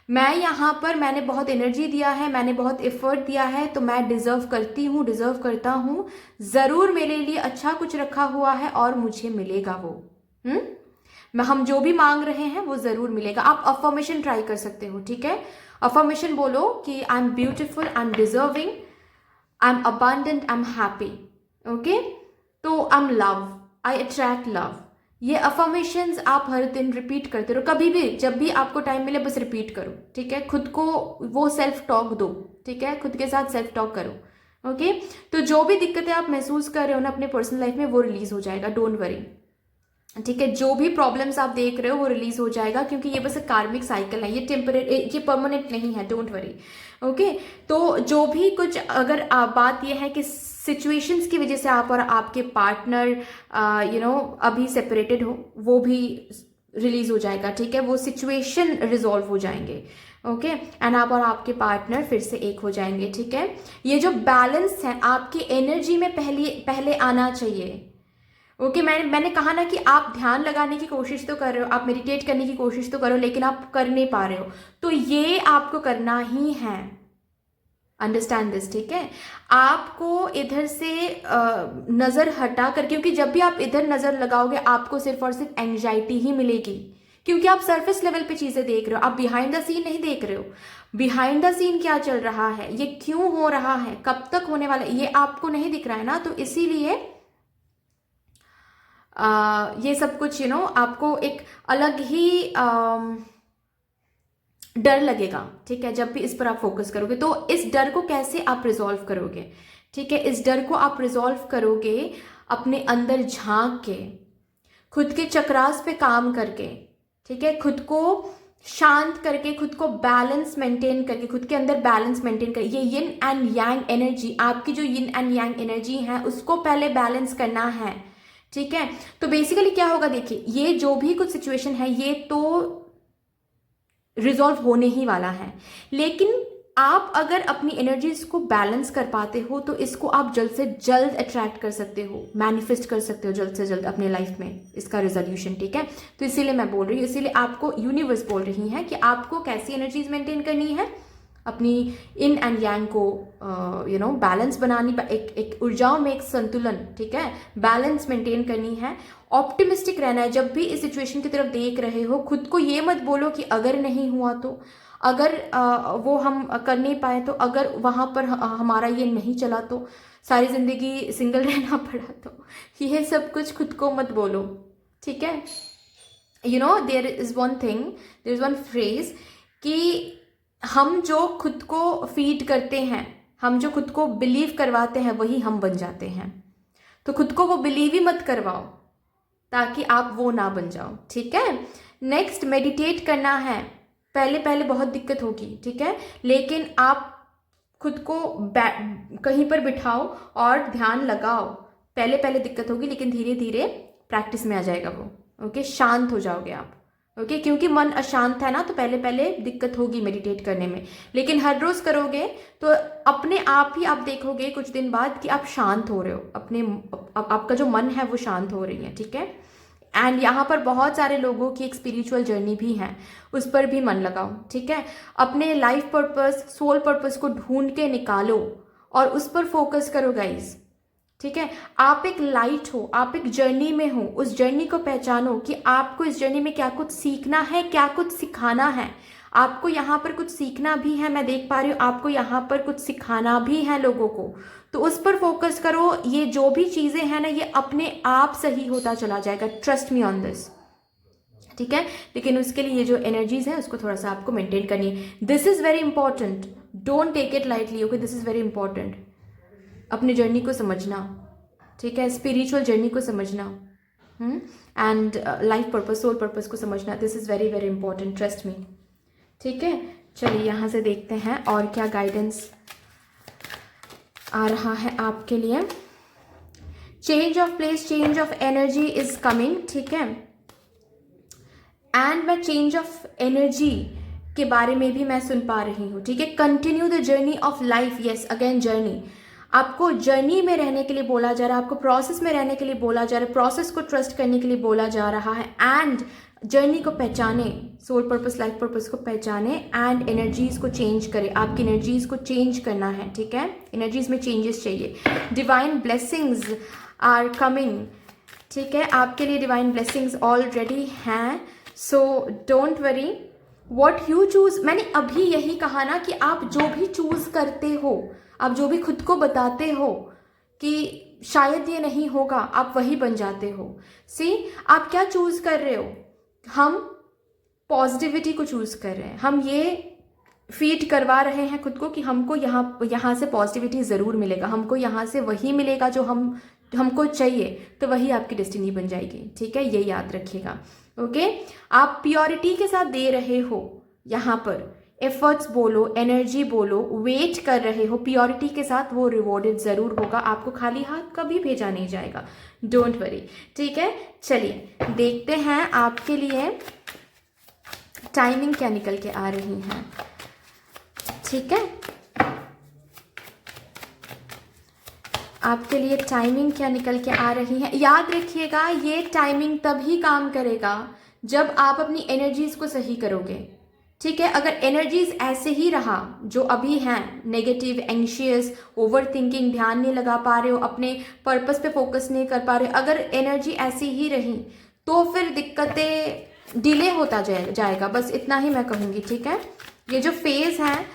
A: मैं यहाँ पर, मैंने बहुत एनर्जी दिया है, मैंने बहुत एफर्ट दिया है, तो मैं डिज़र्व करती हूँ, डिज़र्व करता हूँ। ज़रूर मेरे लिए अच्छा कुछ रखा हुआ है और मुझे मिलेगा वो। हम जो भी मांग रहे हैं वो ज़रूर मिलेगा। आप अफर्मेशन ट्राई कर सकते हो। ठीक है, अफर्मेशन बोलो कि I am beautiful, I am deserving, I am abundant, I am happy. Okay, तो I am love, I attract love. ये अफर्मेशंस आप हर दिन रिपीट करते रहो, कभी भी जब भी आपको टाइम मिले बस रिपीट करो। ठीक है, खुद को वो सेल्फ टॉक दो। ठीक है, खुद के साथ सेल्फ टॉक करो। ओके, तो जो भी दिक्कतें आप महसूस कर रहे हो ना अपने पर्सनल लाइफ में, वो रिलीज हो जाएगा, डोंट वरी। ठीक है, जो भी प्रॉब्लम्स आप देख रहे हो वो रिलीज हो जाएगा, क्योंकि ये बस एक कार्मिक साइकिल है, ये टेम्परेरी, ये परमानेंट नहीं है, डोंट वरी। ओके, तो जो भी कुछ, अगर बात ये है कि सिचुएशंस की वजह से आप और आपके पार्टनर अभी सेपरेटेड हो, वो भी रिलीज हो जाएगा। ठीक है, वो सिचुएशन रिजॉल्व हो जाएंगे। ओके, एंड आप और आपके पार्टनर फिर से एक हो जाएंगे। ठीक है, ये जो बैलेंस है आपकी एनर्जी में पहले आना चाहिए। ओके, मैंने कहा ना कि आप ध्यान लगाने की कोशिश तो कर रहे हो, आप मेडिटेट करने की कोशिश तो करो, लेकिन आप कर नहीं पा रहे हो, तो ये आपको करना ही है। Understand this. ठीक है, आपको इधर से नज़र हटा कर, क्योंकि जब भी आप इधर नज़र लगाओगे आपको सिर्फ और सिर्फ एंग्जाइटी ही मिलेगी, क्योंकि आप सरफेस लेवल पे चीज़ें देख रहे हो, आप बिहाइंड द सीन नहीं देख रहे हो। बिहाइंड द सीन क्या चल रहा है, ये क्यों हो रहा है, कब तक होने वाला है, ये आपको नहीं दिख रहा है ना, तो इसीलिए ये सब कुछ आपको एक अलग ही डर लगेगा। ठीक है, जब भी इस पर आप फोकस करोगे, तो इस डर को कैसे आप रिजॉल्व करोगे? ठीक है, इस डर को आप रिजॉल्व करोगे अपने अंदर झांक के, खुद के चक्रास पे काम करके। ठीक है, खुद को शांत करके, खुद को बैलेंस मेंटेन करके, खुद के अंदर बैलेंस मेंटेन करके। ये यिन एंड यांग एनर्जी, आपकी जो यिन एंड यांग एनर्जी है उसको पहले बैलेंस करना है। ठीक है। तो बेसिकली क्या होगा, देखिए ये जो भी कुछ सिचुएशन है ये तो रिजॉल्व होने ही वाला है, लेकिन आप अगर अपनी एनर्जीज को बैलेंस कर पाते हो तो इसको आप जल्द से जल्द अट्रैक्ट कर सकते हो, मैनिफेस्ट कर सकते हो जल्द से जल्द अपने लाइफ में इसका रिजोल्यूशन। ठीक है, तो इसीलिए मैं बोल रही हूँ, इसीलिए आपको यूनिवर्स बोल रही है कि आपको कैसी एनर्जीज मेंटेन करनी है, अपनी इन एंड यांग को बैलेंस बनानी, एक ऊर्जाओं में एक संतुलन, ठीक है, बैलेंस मेंटेन करनी है, ऑप्टिमिस्टिक रहना है। जब भी इस सिचुएशन की तरफ देख रहे हो खुद को ये मत बोलो कि अगर नहीं हुआ तो, अगर वो हम कर नहीं पाए तो, अगर वहाँ पर हमारा ये नहीं चला तो, सारी जिंदगी सिंगल रहना पड़ा तो, ये सब कुछ खुद को मत बोलो। ठीक है, there is one thing, there is one phrase कि हम जो खुद को फीड करते हैं, हम जो खुद को बिलीव करवाते हैं वही हम बन जाते हैं। तो खुद को वो बिलीव ही मत करवाओ ताकि आप वो ना बन जाओ। ठीक है, नेक्स्ट मेडिटेट करना है। पहले पहले बहुत दिक्कत होगी, ठीक है, लेकिन आप खुद को कहीं पर बिठाओ और ध्यान लगाओ। पहले पहले दिक्कत होगी लेकिन धीरे धीरे प्रैक्टिस में आ जाएगा वो। ओके, शांत हो जाओगे आप। ओके, क्योंकि मन अशांत है ना, तो पहले पहले दिक्कत होगी मेडिटेट करने में, लेकिन हर रोज करोगे तो अपने आप ही आप देखोगे कुछ दिन बाद कि आप शांत हो रहे हो, आपका जो मन है वो शांत हो रही है। ठीक है, एंड यहाँ पर बहुत सारे लोगों की एक स्पिरिचुअल जर्नी भी है, उस पर भी मन लगाओ। ठीक है, अपने लाइफ पर्पस, सोल पर्पस को ढूंढ के निकालो और उस पर फोकस करो गाइज। ठीक है, आप एक लाइट हो, आप एक जर्नी में हो, उस जर्नी को पहचानो कि आपको इस जर्नी में क्या कुछ सीखना है, क्या कुछ सिखाना है। आपको यहाँ पर कुछ सीखना भी है, मैं देख पा रही हूँ, आपको यहाँ पर कुछ सिखाना भी है लोगों को, तो उस पर फोकस करो। ये जो भी चीजें हैं ना, ये अपने आप सही होता चला जाएगा, ट्रस्ट मी ऑन दिस। ठीक है, लेकिन उसके लिए ये जो एनर्जीज है उसको थोड़ा सा आपको मेंटेन करनी है। This is very important, don't take it lightly. Okay, this is very important, अपनी जर्नी को समझना। ठीक है, स्पिरिचुअल जर्नी को समझना, and life purpose, soul purpose को समझना, this is very very important, trust me. ठीक है, चलिए यहाँ से देखते हैं और क्या गाइडेंस आ रहा है आपके लिए। Change of place, change of energy is coming. ठीक है, एंड मैं चेंज ऑफ एनर्जी के बारे में भी मैं सुन पा रही हूँ। ठीक है, continue the journey of life, yes again journey, आपको जर्नी में रहने के लिए बोला जा रहा है, आपको प्रोसेस में रहने के लिए बोला जा रहा है, प्रोसेस को ट्रस्ट करने के लिए बोला जा रहा है, एंड जर्नी को पहचाने, सोल पर्पस, लाइफ पर्पस को पहचाने, एंड एनर्जीज को चेंज करे। आपकी एनर्जीज को चेंज करना है। ठीक है, एनर्जीज में चेंजेस चाहिए। Divine blessings are coming. ठीक है, आपके लिए डिवाइन ब्लेसिंग्स ऑलरेडी हैं, so don't worry what you choose. मैंने अभी यही कहा ना कि आप जो भी चूज करते हो, आप जो भी खुद को बताते हो कि शायद ये नहीं होगा, आप वही बन जाते हो। सी, आप क्या चूज कर रहे हो? हम पॉजिटिविटी को चूज कर रहे हैं, हम ये फीड करवा रहे हैं खुद को कि हमको यहाँ से पॉजिटिविटी ज़रूर मिलेगा, हमको यहाँ से वही मिलेगा जो हमको चाहिए, तो वही आपकी डेस्टिनी बन जाएगी। ठीक है, ये याद रखिएगा। ओके, आप प्योरिटी के साथ दे रहे हो, यहाँ पर एफर्ट्स बोलो, एनर्जी बोलो, वेट कर रहे हो प्योरिटी के साथ, वो रिवॉर्डेड ज़रूर होगा, आपको खाली हाथ कभी भेजा नहीं जाएगा, डोंट वरी। ठीक है, चलिए देखते हैं आपके लिए टाइमिंग क्या निकल के आ रही है। ठीक है, आपके लिए टाइमिंग क्या निकल के आ रही है। याद रखिएगा, ये टाइमिंग तभी काम करेगा जब आप अपनी एनर्जीज को सही करोगे। ठीक है, अगर एनर्जीज ऐसे ही रहा जो अभी हैं, नेगेटिव, एंशियस, ओवर थिंकिंग, ध्यान नहीं लगा पा रहे हो, अपने पर्पस पे फोकस नहीं कर पा रहे हो, अगर एनर्जी ऐसी ही रही तो फिर दिक्कतें डिले होता जाएगा, बस इतना ही मैं कहूँगी। ठीक है, ये जो फेज है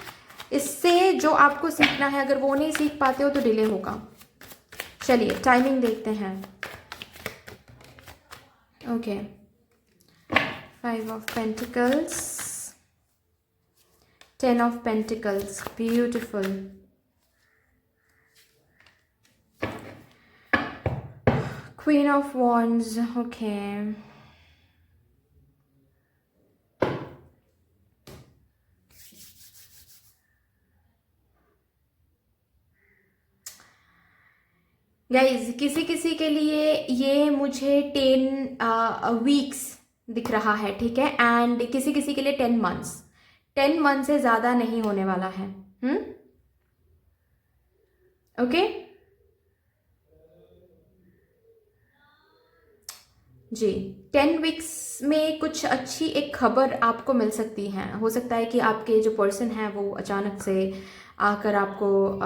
A: इससे जो आपको सीखना है, अगर वो नहीं सीख पाते हो तो डिले होगा। चलिए टाइमिंग देखते हैं। Okay, 5 of Pentacles, 10 of Pentacles, beautiful. Queen of Wands, okay. Guys किसी किसी के लिए ये मुझे 10 वीक्स दिख रहा है, ठीक है, एंड किसी किसी के लिए 10 मंथ्स। 10 मंथ से ज़्यादा नहीं होने वाला है। ओके जी। 10 वीक्स में कुछ अच्छी एक खबर आपको मिल सकती है। हो सकता है कि आपके जो पर्सन है वो अचानक से आकर आपको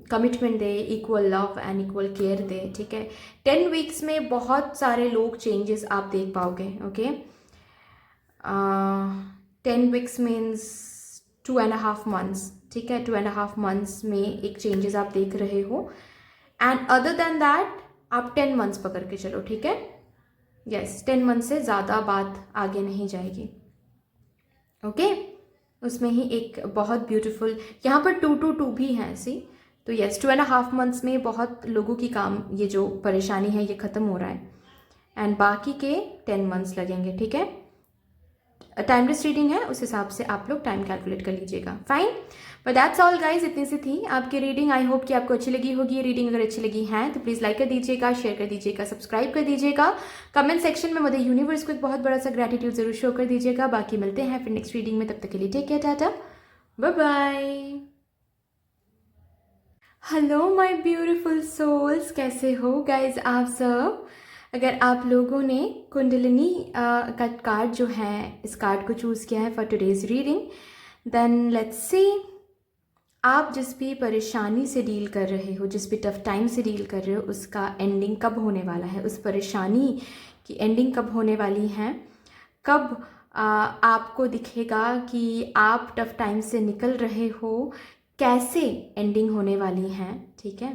A: कमिटमेंट दे, equal love and equal care दे, ठीक है। 10 वीक्स में बहुत सारे लोग चेंजेस आप देख पाओगे। ओके, 10 वीक्स मीन्स 2.5 मंथ्स, ठीक है। 2.5 मंथ्स में एक चेंजेस आप देख रहे हो, एंड अदर देन दैट आप 10 मंथ्स पकड़ के चलो, ठीक है। यस, 10 मंथ से ज़्यादा बात आगे नहीं जाएगी। ओके, उसमें ही एक बहुत ब्यूटीफुल, यहाँ पर 2 2 2 भी है सी। तो यस, 2.5 मंथ्स में बहुत लोगों की काम, ये जो परेशानी है ये ख़त्म हो रहा है, एंड बाकी के 10 मंथ्स लगेंगे, ठीक है। टाइमलेस रीडिंग है, उस हिसाब से आप लोग टाइम कैलकुलेट कर लीजिएगा। Fine, but that's all guys, इतनी सी थी आपकी रीडिंग। आई होप कि आपको अच्छी लगी होगी। रीडिंग अगर अच्छी लगी है तो प्लीज़ लाइक कर दीजिएगा, शेयर कर दीजिएगा, सब्सक्राइब कर दीजिएगा। कमेंट सेक्शन में मदर यूनिवर्स को एक बहुत बड़ा सा ग्रेटिट्यूड जरूर शो कर दीजिएगा। बाकी मिलते हैं फिर नेक्स्ट रीडिंग में, तब तक के लिए take care, Tata, bye bye. Hello my beautiful souls, कैसे हो गाइज आप सब। अगर आप लोगों ने कुंडलिनी का कार्ड जो है, इस कार्ड को चूज़ किया है for today's reading, then let's see आप जिस भी परेशानी से डील कर रहे हो, जिस भी टफ टाइम से डील कर रहे हो, उसका एंडिंग कब होने वाला है, उस परेशानी की एंडिंग कब होने वाली है, कब आपको दिखेगा कि आप टफ टाइम से निकल रहे हो, कैसे एंडिंग होने वाली है, ठीक है।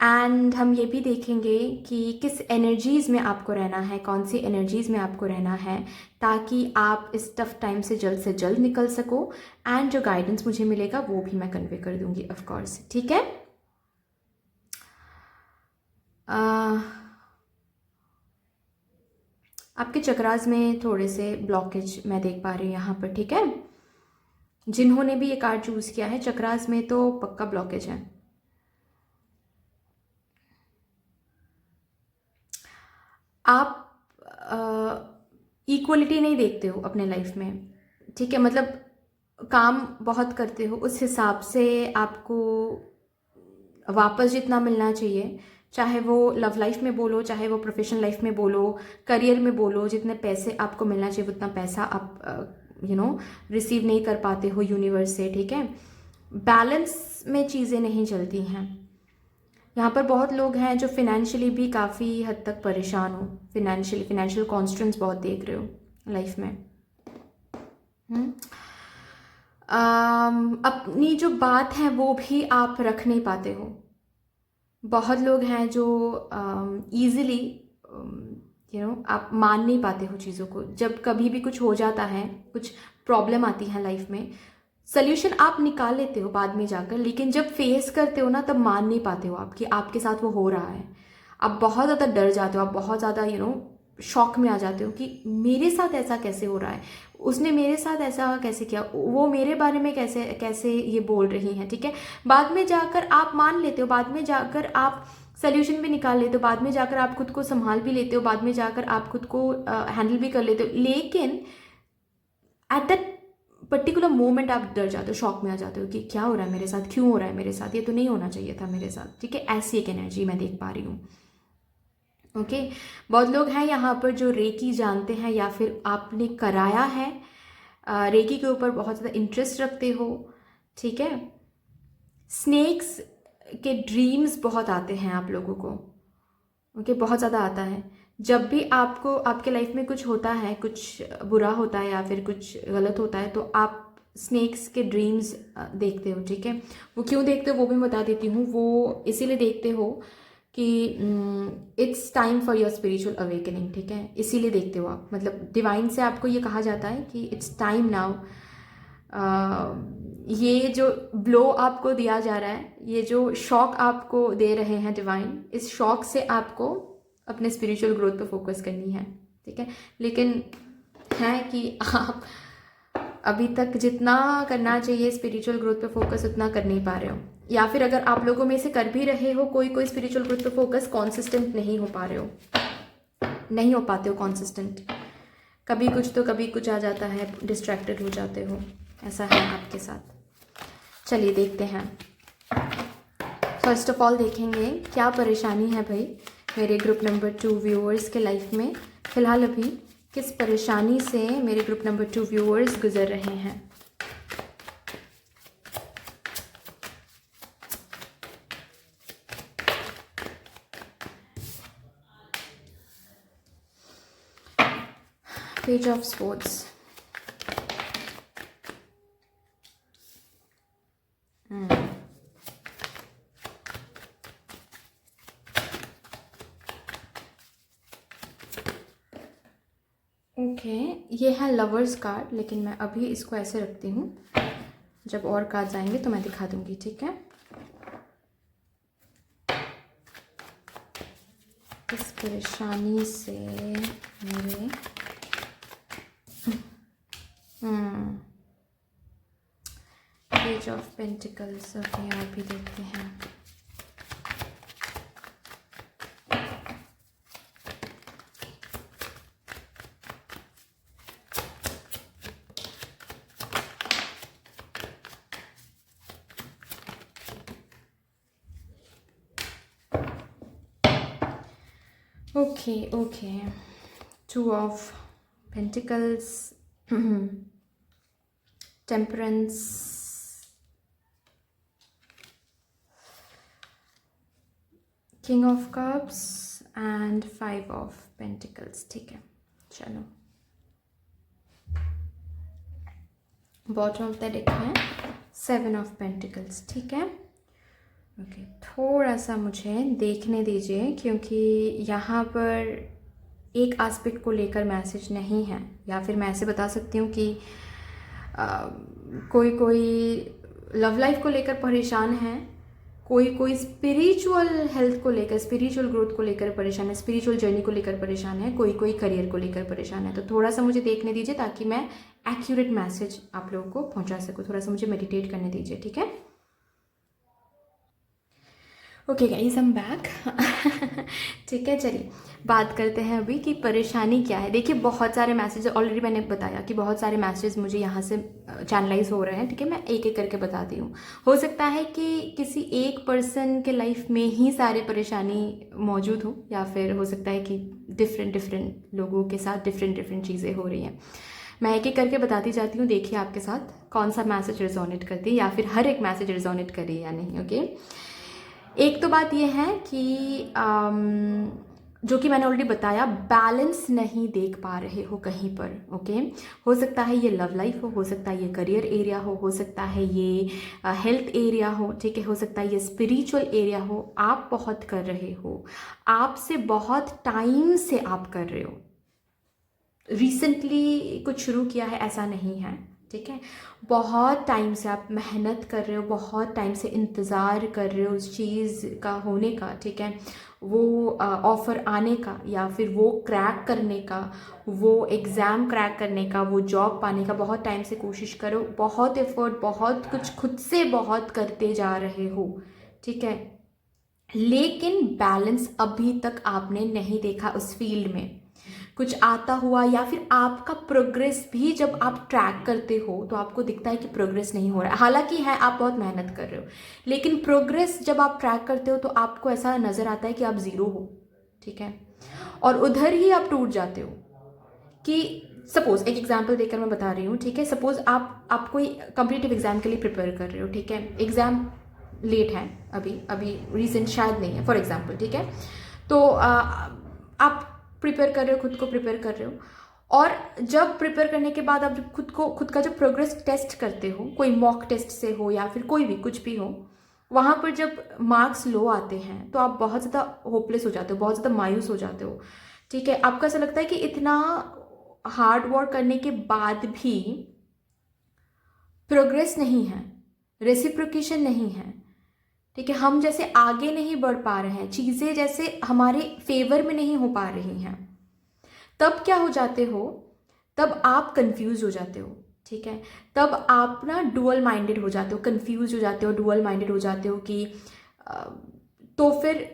A: एंड हम ये भी देखेंगे कि किस एनर्जीज़ में आपको रहना है, कौन सी एनर्जीज़ में आपको रहना है, ताकि आप इस टफ टाइम से जल्द निकल सको। एंड जो गाइडेंस मुझे मिलेगा वो भी मैं कन्वे कर दूंगी ऑफ कोर्स, ठीक है। आपके चक्रास में थोड़े से ब्लॉकेज मैं देख पा रही हूँ यहाँ पर, ठीक है। जिन्होंने भी ये कार्ड चूज़ किया है, चक्रास में तो पक्का ब्लॉकेज है। आप इक्वलिटी नहीं देखते हो अपने लाइफ में, ठीक है। मतलब काम बहुत करते हो, उस हिसाब से आपको वापस जितना मिलना चाहिए, चाहे वो लव लाइफ में बोलो, चाहे वो प्रोफेशनल लाइफ में बोलो, करियर में बोलो, जितने पैसे आपको मिलना चाहिए उतना पैसा आप रिसीव नहीं कर पाते हो यूनिवर्स से, ठीक है। बैलेंस में चीज़ें नहीं चलती हैं। यहाँ पर बहुत लोग हैं जो फिनेंशियली भी काफ़ी हद तक परेशान हो, फिनेंशियल कॉन्स्टेंट्स बहुत देख रहे हो लाइफ में। अपनी जो बात है वो भी आप रख नहीं पाते हो। बहुत लोग हैं जो ईजिली आप मान नहीं पाते हो चीज़ों को। जब कभी भी कुछ हो जाता है, कुछ प्रॉब्लम आती है लाइफ में, सल्यूशन आप निकाल लेते हो बाद में जाकर, लेकिन जब फेस करते हो ना तब मान नहीं पाते हो आप कि आपके साथ वो हो रहा है। आप बहुत ज़्यादा डर जाते हो, आप बहुत ज़्यादा शॉक में आ जाते हो कि मेरे साथ ऐसा कैसे हो रहा है, उसने मेरे साथ ऐसा कैसे किया, वो मेरे बारे में कैसे कैसे ये बोल रही हैं, ठीक है। बाद में जाकर आप मान लेते हो, बाद में जाकर आप सल्यूशन भी निकाल लेते हो, बाद में जाकर आप खुद को संभाल भी लेते हो, बाद में जाकर आप खुद को हैंडल भी कर लेते हो, लेकिन एट दैट पर्टिकुलर मोमेंट आप डर जाते हो, शॉक में आ जाते हो कि क्या हो रहा है मेरे साथ, क्यों हो रहा है मेरे साथ, ये तो नहीं होना चाहिए था मेरे साथ, ठीक है। ऐसी एक एनर्जी मैं देख पा रही हूँ। ओके, बहुत लोग हैं यहाँ पर जो रेकी जानते हैं या फिर आपने कराया है, रेकी के ऊपर बहुत ज़्यादा इंटरेस्ट रखते हो, ठीक है। स्नेक्स के ड्रीम्स बहुत आते हैं आप लोगों को, ओके, बहुत ज़्यादा आता है। जब भी आपको आपके लाइफ में कुछ होता है, कुछ बुरा होता है या फिर कुछ गलत होता है, तो आप स्नेक्स के ड्रीम्स देखते हो, ठीक है। वो क्यों देखते हो वो भी बता देती हूँ। वो इसीलिए देखते हो कि it's time for your spiritual awakening, ठीक है, इसीलिए देखते हो आप। मतलब डिवाइन से आपको ये कहा जाता है कि इट्स टाइम नाउ। ये जो ब्लो आपको दिया जा रहा है, ये जो शॉक आपको दे रहे हैं डिवाइन, इस शॉक से आपको अपने स्पिरिचुअल ग्रोथ पे फोकस करनी है, ठीक है। लेकिन है कि आप अभी तक जितना करना चाहिए स्पिरिचुअल ग्रोथ पे फोकस उतना कर नहीं पा रहे हो। या फिर अगर आप लोगों में से कर भी रहे हो कोई कोई स्पिरिचुअल ग्रोथ पे फोकस, कॉन्सिस्टेंट नहीं हो पा रहे हो, नहीं हो पाते हो कॉन्सिस्टेंट, कभी कुछ तो कभी कुछ आ जाता है, डिस्ट्रैक्टेड हो जाते हो, ऐसा है आपके साथ। चलिए देखते हैं। फर्स्ट ऑफ ऑल देखेंगे क्या परेशानी है भाई मेरे ग्रुप नंबर 2 व्यूअर्स के लाइफ में। फ़िलहाल अभी किस परेशानी से मेरे ग्रुप नंबर 2 व्यूअर्स गुजर रहे हैं। पेज ऑफ स्पोर्ट्स, ओके ये है लवर्स कार्ड, लेकिन मैं अभी इसको ऐसे रखती हूँ, जब और कार्ड्स आएंगे तो मैं दिखा दूंगी, ठीक है। इस परेशानी से मेरे पेज ऑफ पेंटिकल्स, ओके और भी देखते हैं। Okay 2 of pentacles, temperance, king of cups and 5 of pentacles, ठीक है। चलो बॉटम ऑफ द डेक है 7 ऑफ पेंटिकल्स, ठीक है। ओके थोड़ा सा मुझे देखने दीजिए, क्योंकि यहाँ पर एक एस्पेक्ट को लेकर मैसेज नहीं है, या फिर मैं ऐसे बता सकती हूँ कि कोई कोई लव लाइफ को लेकर परेशान है, कोई कोई स्पिरिचुअल हेल्थ को लेकर, स्पिरिचुअल ग्रोथ को लेकर परेशान है, स्पिरिचुअल जर्नी को लेकर परेशान है, कोई कोई करियर को लेकर परेशान है। तो थोड़ा सा मुझे देखने दीजिए ताकि मैं एक्यूरेट मैसेज आप लोगों को पहुंचा सकूँ। थोड़ा सा मुझे मेडिटेट करने दीजिए, ठीक है। ओके गाइज हम बैक। ठीक है चलिए बात करते हैं अभी कि परेशानी क्या है। देखिए बहुत सारे मैसेज ऑलरेडी मैंने बताया कि बहुत सारे मैसेज मुझे यहाँ से चैनलाइज हो रहे हैं, ठीक है। मैं एक एक करके बताती हूँ। हो सकता है कि किसी एक पर्सन के लाइफ में ही सारे परेशानी मौजूद हो, या फिर हो सकता है कि डिफरेंट लोगों के साथ डिफरेंट चीज़ें हो रही हैं। मैं एक एक करके बताती जाती हूँ, देखिए आपके साथ कौन सा मैसेज रिजोनेट करती है, या फिर हर एक मैसेज रिजोनेट करे या नहीं। ओके एक तो बात यह है कि जो कि मैंने ऑलरेडी बताया, बैलेंस नहीं देख पा रहे हो कहीं पर। ओके हो सकता है ये लव लाइफ हो सकता है ये करियर एरिया हो सकता है ये हेल्थ एरिया हो, ठीक है, हो सकता है ये स्पिरिचुअल एरिया हो। आप बहुत कर रहे हो, आपसे बहुत टाइम से आप कर रहे हो, रिसेंटली कुछ शुरू किया है ऐसा नहीं है, ठीक है। बहुत टाइम से आप मेहनत कर रहे हो, बहुत टाइम से इंतज़ार कर रहे हो उस चीज़ का होने का, ठीक है, वो ऑफ़र आने का, या फिर वो क्रैक करने का, वो एग्ज़ाम क्रैक करने का, वो जॉब पाने का बहुत टाइम से कोशिश करो, बहुत एफर्ट, बहुत कुछ खुद से बहुत करते जा रहे हो, ठीक है। लेकिन बैलेंस अभी तक आपने नहीं देखा उस फील्ड में कुछ आता हुआ, या फिर आपका प्रोग्रेस भी जब आप ट्रैक करते हो तो आपको दिखता है कि प्रोग्रेस नहीं हो रहा है। हालांकि है आप बहुत मेहनत कर रहे हो, लेकिन प्रोग्रेस जब आप ट्रैक करते हो तो आपको ऐसा नज़र आता है कि आप ज़ीरो हो, ठीक है। और उधर ही आप टूट जाते हो कि सपोज एक एग्जाम्पल देकर मैं बता रही हूँ, ठीक है। सपोज आप कोई कॉम्पिटिटिव एग्जाम के लिए प्रिपेयर कर रहे हो, ठीक है। एग्ज़ाम लेट है, अभी रिसेंट शायद नहीं है फॉर एग्जाम्पल, ठीक है। तो आप प्रिपेयर कर रहे हो, खुद को प्रिपेयर कर रहे हो, और जब प्रिपेयर करने के बाद आप खुद का जो प्रोग्रेस टेस्ट करते हो, कोई मॉक टेस्ट से हो या फिर कोई भी कुछ भी हो, वहाँ पर जब मार्क्स लो आते हैं तो आप बहुत ज़्यादा होपलेस हो जाते हो, बहुत ज़्यादा मायूस हो जाते हो, ठीक है। आपको ऐसा लगता है कि इतना हार्ड वर्क करने के बाद भी प्रोग्रेस नहीं है, रेसिप्रोकेशन नहीं है, ठीक है। हम जैसे आगे नहीं बढ़ पा रहे हैं, चीज़ें जैसे हमारे फेवर में नहीं हो पा रही हैं। तब क्या हो जाते हो, तब आप कंफ्यूज हो जाते हो, ठीक है, तब आप ना डुअल माइंडेड हो जाते हो, कंफ्यूज हो जाते हो, डुअल माइंडेड हो जाते हो कि तो फिर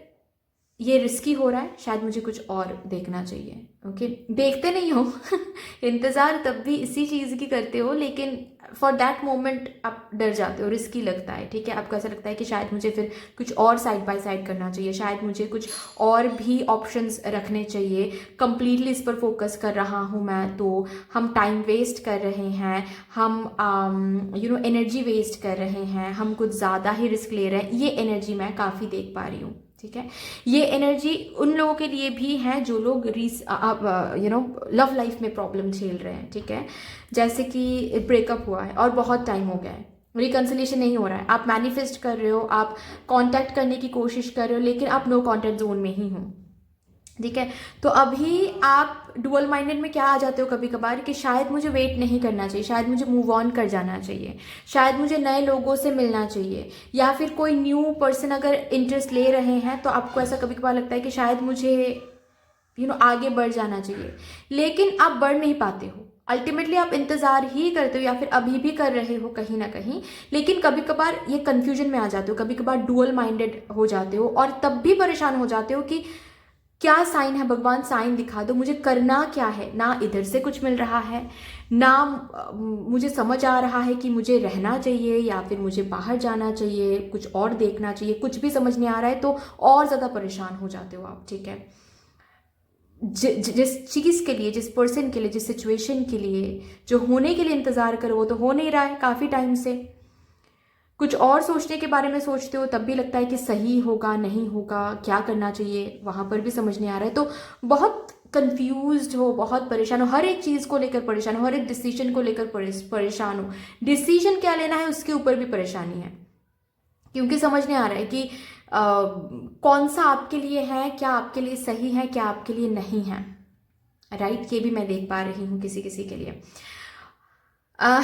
A: ये रिस्की हो रहा है, शायद मुझे कुछ और देखना चाहिए। ओके, देखते नहीं हो इंतज़ार तब भी इसी चीज़ की करते हो, लेकिन फॉर दैट मोमेंट आप डर जाते हो, रिस्की लगता है। ठीक है, आपको ऐसा लगता है कि शायद मुझे फिर कुछ और साइड बाय साइड करना चाहिए, शायद मुझे कुछ और भी ऑप्शंस रखने चाहिए। कंप्लीटली इस पर फोकस कर रहा हूँ मैं तो हम टाइम वेस्ट कर रहे हैं, हम एनर्जी वेस्ट कर रहे हैं, हम कुछ ज़्यादा ही रिस्क ले रहे हैं। ये एनर्जी मैं काफ़ी देख पा रही हूँ। ठीक है, ये एनर्जी उन लोगों के लिए भी है जो लोग लव लाइफ में प्रॉब्लम झेल रहे हैं। ठीक है, जैसे कि ब्रेकअप हुआ है और बहुत टाइम हो गया है, रिकन्सिलेशन नहीं हो रहा है, आप मैनिफेस्ट कर रहे हो, आप कांटेक्ट करने की कोशिश कर रहे हो, लेकिन आप नो कांटेक्ट जोन में ही हो। ठीक है, तो अभी आप डुअल माइंडेड में क्या आ जाते हो कभी कभार कि शायद मुझे वेट नहीं करना चाहिए, शायद मुझे मूव ऑन कर जाना चाहिए, शायद मुझे नए लोगों से मिलना चाहिए, या फिर कोई न्यू पर्सन अगर इंटरेस्ट ले रहे हैं तो आपको ऐसा कभी कभार लगता है कि शायद मुझे आगे बढ़ जाना चाहिए, लेकिन आप बढ़ नहीं पाते हो। अल्टीमेटली आप इंतजार ही करते हो या फिर अभी भी कर रहे हो कहीं ना कहीं, लेकिन कभी कभार ये कंफ्यूजन में आ जाते हो, कभी कभार डुअल माइंडेड हो जाते हो और तब भी परेशान हो जाते हो कि क्या साइन है भगवान, साइन दिखा दो, मुझे करना क्या है। ना इधर से कुछ मिल रहा है, ना मुझे समझ आ रहा है कि मुझे रहना चाहिए या फिर मुझे बाहर जाना चाहिए, कुछ और देखना चाहिए, कुछ भी समझ नहीं आ रहा है, तो और ज़्यादा परेशान हो जाते हो आप। ठीक है, जिस चीज़ के लिए, जिस पर्सन के लिए, जिस सिचुएशन के लिए, जो होने के लिए इंतज़ार करो वो तो हो नहीं रहा है काफ़ी टाइम से। कुछ और सोचने के बारे में सोचते हो तब भी लगता है कि सही होगा नहीं होगा, क्या करना चाहिए, वहाँ पर भी समझ नहीं आ रहा है। तो बहुत कंफ्यूज्ड हो, बहुत परेशान हो, हर एक चीज़ को लेकर परेशान हो, हर एक डिसीजन को लेकर परेशान हो। डिसीजन क्या लेना है उसके ऊपर भी परेशानी है, क्योंकि समझ नहीं आ रहा है कि कौन सा आपके लिए है, क्या आपके लिए सही है, क्या आपके लिए नहीं है। राइट, ये भी मैं देख पा रही हूँ किसी किसी के लिए। अ,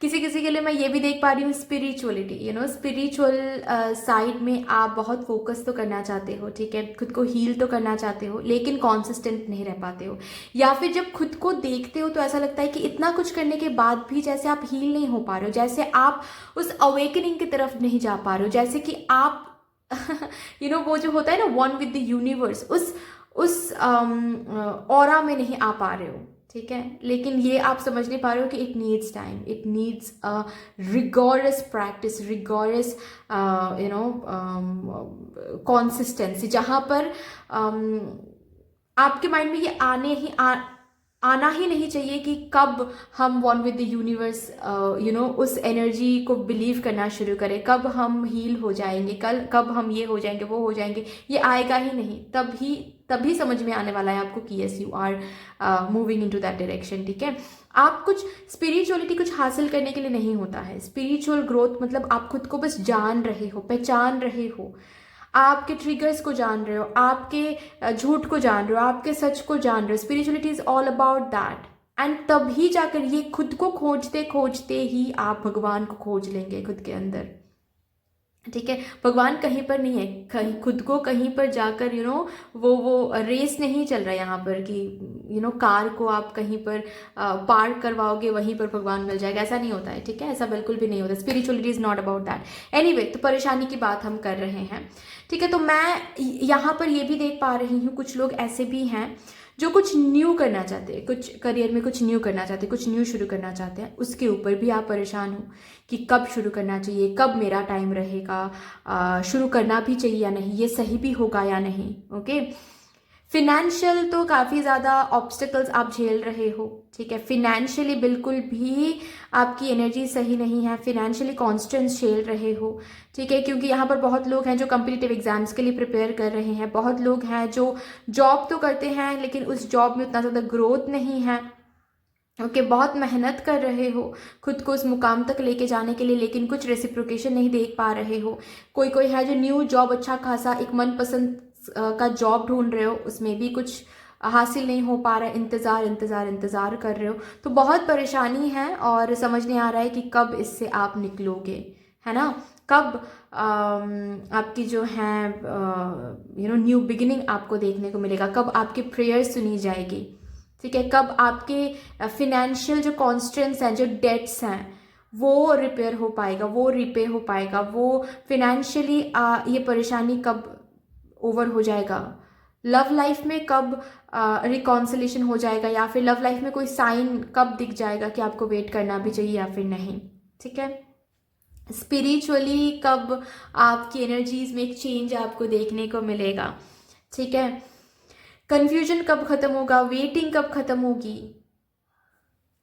A: किसी किसी के लिए मैं ये भी देख पा रही हूँ स्पिरिचुअलिटी, स्पिरिचुअल साइड में आप बहुत फोकस तो करना चाहते हो। ठीक है, खुद को हील तो करना चाहते हो, लेकिन कॉन्सिस्टेंट नहीं रह पाते हो, या फिर जब खुद को देखते हो तो ऐसा लगता है कि इतना कुछ करने के बाद भी जैसे आप हील नहीं हो पा रहे हो, जैसे आप उस अवेकनिंग की तरफ नहीं जा पा रहे हो, जैसे कि आप वो जो होता है ना वन विद द यूनिवर्स, उस ऑरा में नहीं आ पा रहे हो। ठीक है, लेकिन ये आप समझ नहीं पा रहे हो कि it needs time, it needs a rigorous practice, rigorous consistency, जहाँ पर आपके माइंड में ये आना ही नहीं चाहिए कि कब हम वन विद द यूनिवर्स उस एनर्जी को बिलीव करना शुरू करें, कब हम हील हो जाएंगे, कब हम ये हो जाएंगे, वो हो जाएंगे। ये आएगा ही नहीं, तभी समझ में आने वाला है आपको कि yes you are moving into that direction. ठीक है, आप कुछ स्पिरिचुअलिटी कुछ हासिल करने के लिए नहीं होता है। स्पिरिचुअल ग्रोथ मतलब आप खुद को बस जान रहे हो, पहचान रहे हो, आपके ट्रिगर्स को जान रहे हो, आपके झूठ को जान रहे हो, आपके सच को जान रहे हो। Spirituality is all about that, and तभी जाकर ये खुद को खोजते खोजते ही आप भगवान को खोज लेंगे खुद के अंदर। ठीक है, भगवान कहीं पर नहीं है, कहीं खुद को कहीं पर जाकर वो रेस नहीं चल रहा है यहाँ पर कि कार को आप कहीं पर पार्क करवाओगे वहीं पर भगवान मिल जाएगा, ऐसा नहीं होता है। ठीक है, ऐसा बिल्कुल भी नहीं होता। Spirituality is not about that. Anyway, तो परेशानी की बात हम कर रहे हैं। ठीक है, तो मैं यहाँ पर ये भी देख पा रही हूँ कुछ लोग ऐसे भी हैं जो कुछ न्यू करना चाहते हैं, कुछ करियर में कुछ न्यू करना चाहते हैं, कुछ न्यू शुरू करना चाहते हैं, उसके ऊपर भी आप परेशान हो कि कब शुरू करना चाहिए, कब मेरा टाइम रहेगा, शुरू करना भी चाहिए या नहीं, ये सही भी होगा या नहीं। ओके, फिनेंशियल तो काफ़ी ज़्यादा ऑब्स्टिकल्स आप झेल रहे हो। ठीक है, फिनेंशियली बिल्कुल भी आपकी एनर्जी सही नहीं है, फिनेंशियली कॉन्स्टेंस झेल रहे हो। ठीक है, क्योंकि यहाँ पर बहुत लोग हैं जो कम्पिटिटिव एग्जाम्स के लिए प्रिपेयर कर रहे हैं, बहुत लोग हैं जो जॉब तो करते हैं लेकिन उस जॉब में उतना ज़्यादा ग्रोथ नहीं है। ओके, बहुत मेहनत कर रहे हो खुद को उस मुकाम तक लेके जाने के लिए, लेकिन कुछ रेसिप्रोकेशन नहीं देख पा रहे हो। कोई है जो न्यू जॉब, अच्छा खासा एक मनपसंद का जॉब ढूंढ रहे हो, उसमें भी कुछ हासिल नहीं हो पा रहा है, इंतज़ार कर रहे हो। तो बहुत परेशानी है और समझ नहीं आ रहा है कि कब इससे आप निकलोगे, है ना, कब आपकी जो है न्यू बिगिनिंग आपको देखने को मिलेगा, कब आपकी प्रेयर सुनी जाएगी। ठीक है। कब आपके फिनेंशियल जो कॉन्स्टेंट्स हैं, जो डेट्स हैं, वो रिपेयर हो पाएगा, वो रिपे हो पाएगा, वो फिनेंशियली ये परेशानी कब ओवर हो जाएगा। लव लाइफ में कब रिकॉन्सिलेशन हो जाएगा, या फिर लव लाइफ में कोई साइन कब दिख जाएगा कि आपको वेट करना भी चाहिए या फिर नहीं। ठीक है। स्पिरिचुअली कब आपकी एनर्जीज में एक चेंज आपको देखने को मिलेगा। ठीक है। कंफ्यूजन कब खत्म होगा, वेटिंग कब खत्म होगी,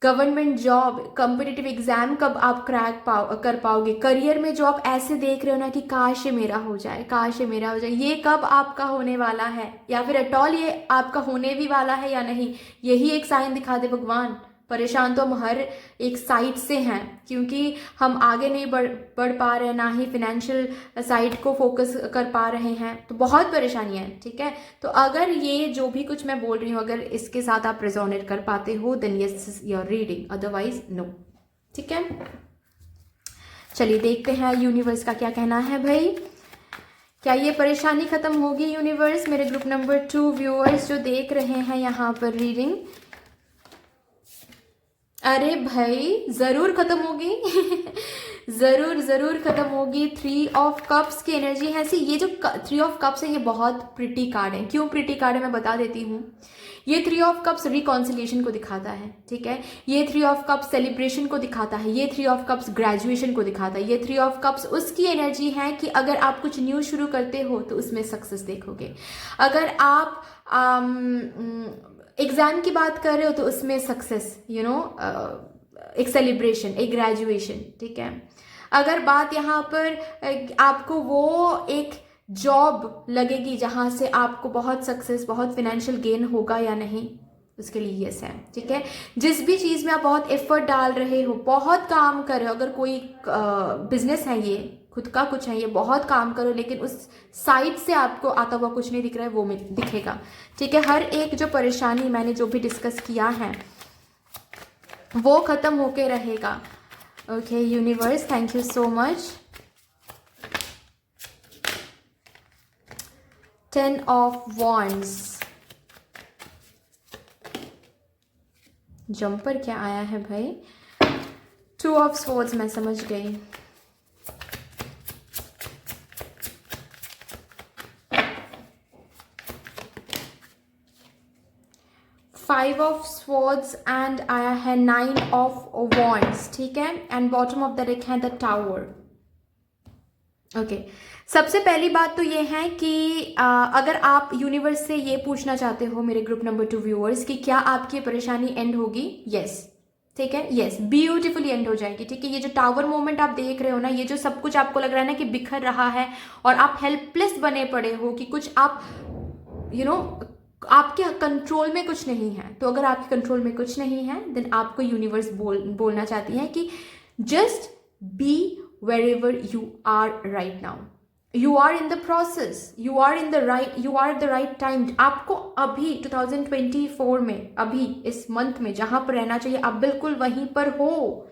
A: गवर्नमेंट जॉब, कॉम्पिटिटिव एग्जाम कब आप क्रैक कर पाओगे, करियर में जो आप ऐसे देख रहे हो ना कि काश ये मेरा हो जाए, काश ये मेरा हो जाए, ये कब आपका होने वाला है, या फिर एट ऑल ये आपका होने भी वाला है या नहीं, यही एक साइन दिखा दे भगवान। परेशान तो हम हर एक साइड से हैं, क्योंकि हम आगे नहीं बढ़ पा रहे हैं, ना ही फिनेंशियल साइड को फोकस कर पा रहे हैं, तो बहुत परेशानियां हैं। ठीक है। तो अगर ये जो भी कुछ मैं बोल रही हूँ, अगर इसके साथ आप रेजोनेट कर पाते हो, then yes your reading, otherwise no. ठीक है। चलिए देखते हैं यूनिवर्स का क्या कहना है भाई। क्या ये परेशानी खत्म होगी यूनिवर्स? मेरे ग्रुप नंबर 2 व्यूअर्स जो देख रहे हैं यहाँ पर रीडिंग, अरे भाई जरूर खत्म होगी जरूर जरूर खत्म होगी। 3 ऑफ कप्स की एनर्जी है ऐसी। ये जो 3 ऑफ कप्स है ये बहुत प्रिटी कार्ड है। क्यों प्रिटी कार्ड है मैं बता देती हूँ। ये 3 ऑफ कप्स रिकॉन्सिलिएशन को दिखाता है। ठीक है। ये 3 ऑफ कप्स सेलिब्रेशन को दिखाता है। ये 3 ऑफ कप्स ग्रेजुएशन को दिखाता है। ये 3 ऑफ कप्स उसकी एनर्जी है कि अगर आप कुछ न्यू शुरू करते हो तो उसमें सक्सेस देखोगे। अगर आप एग्जाम की बात कर रहे हो तो उसमें सक्सेस, एक सेलिब्रेशन, एक ग्रेजुएशन। ठीक है। अगर बात यहाँ पर आपको वो एक जॉब लगेगी जहाँ से आपको बहुत सक्सेस, बहुत फिनेंशियल गेन होगा या नहीं, उसके लिए यस है। ठीक है। जिस भी चीज़ में आप बहुत एफर्ट डाल रहे हो, बहुत काम कर रहे हो, अगर कोई बिजनेस है, ये खुद का कुछ है, ये बहुत काम करो, लेकिन उस साइड से आपको आता हुआ कुछ नहीं दिख रहा है, वो दिखेगा। ठीक है। हर एक जो परेशानी मैंने जो भी डिस्कस किया है वो खत्म होके रहेगा। Okay universe, thank you so much. 10 of wands, jumper क्या आया है भाई? 2 ऑफ स्वॉर्ड्स, मैं समझ गई। फाइव ऑफ स्वॉर्ड्स एंड आया है 9 ऑफ वॉन्ड्स। ठीक है। And bottom of the deck है द टावर। ओके। सबसे पहली बात तो ये है कि अगर आप यूनिवर्स से ये पूछना चाहते हो मेरे ग्रुप नंबर 2 व्यूअर्स कि क्या आपकी परेशानी एंड होगी, यस। ठीक है। यस, ब्यूटीफुली एंड हो जाएगी। ठीक है। ये जो टावर मोमेंट आप देख रहे हो ना, ये जो सब कुछ आपको लग रहा है ना कि बिखर रहा है और आप हेल्पलेस बने पड़े हो कि कुछ आप आपके कंट्रोल में कुछ नहीं है, तो अगर आपके कंट्रोल में कुछ नहीं है देन आपको यूनिवर्स बोलना चाहती है कि just be wherever you are right now. You are in the process. You are at the right time. आपको अभी 2024 में, अभी इस मंथ में जहां पर रहना चाहिए, आप बिल्कुल वहीं पर हो,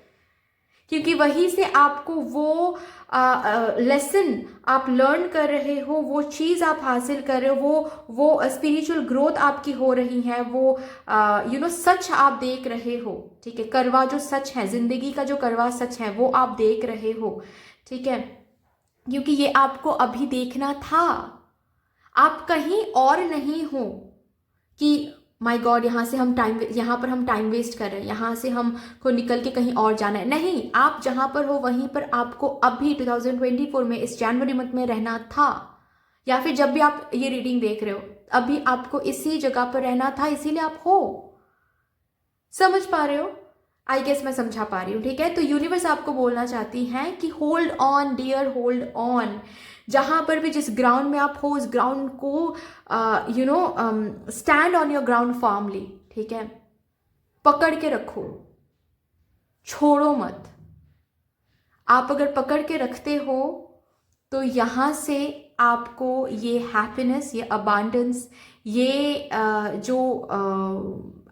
A: क्योंकि वहीं से आपको वो लेसन आप लर्न कर रहे हो, वो चीज़ आप हासिल कर रहे हो, वो स्पिरिचुअल ग्रोथ आपकी हो रही है, वो सच आप देख रहे हो। ठीक है। करवा जो सच है, जिंदगी का जो करवा सच है, वो आप देख रहे हो। ठीक है। क्योंकि ये आपको अभी देखना था, आप कहीं और नहीं हो कि माय गॉड यहाँ पर हम टाइम वेस्ट कर रहे हैं, यहाँ से हमको निकल के कहीं और जाना है। नहीं, आप जहाँ पर हो वहीं पर आपको अभी 2024 में इस जनवरी मंथ में रहना था, या फिर जब भी आप ये रीडिंग देख रहे हो अभी आपको इसी जगह पर रहना था, इसीलिए आप हो। समझ पा रहे हो? आई गेस मैं समझा पा रही हूँ। ठीक है। तो यूनिवर्स आपको बोलना चाहती है कि hold on dear, hold on. जहां पर भी, जिस ग्राउंड में आप हो, उस ग्राउंड को stand on your ground formally. ठीक है। पकड़ के रखो, छोड़ो मत। आप अगर पकड़ के रखते हो तो यहां से आपको ये हैप्पीनेस, ये अबांडेंस, ये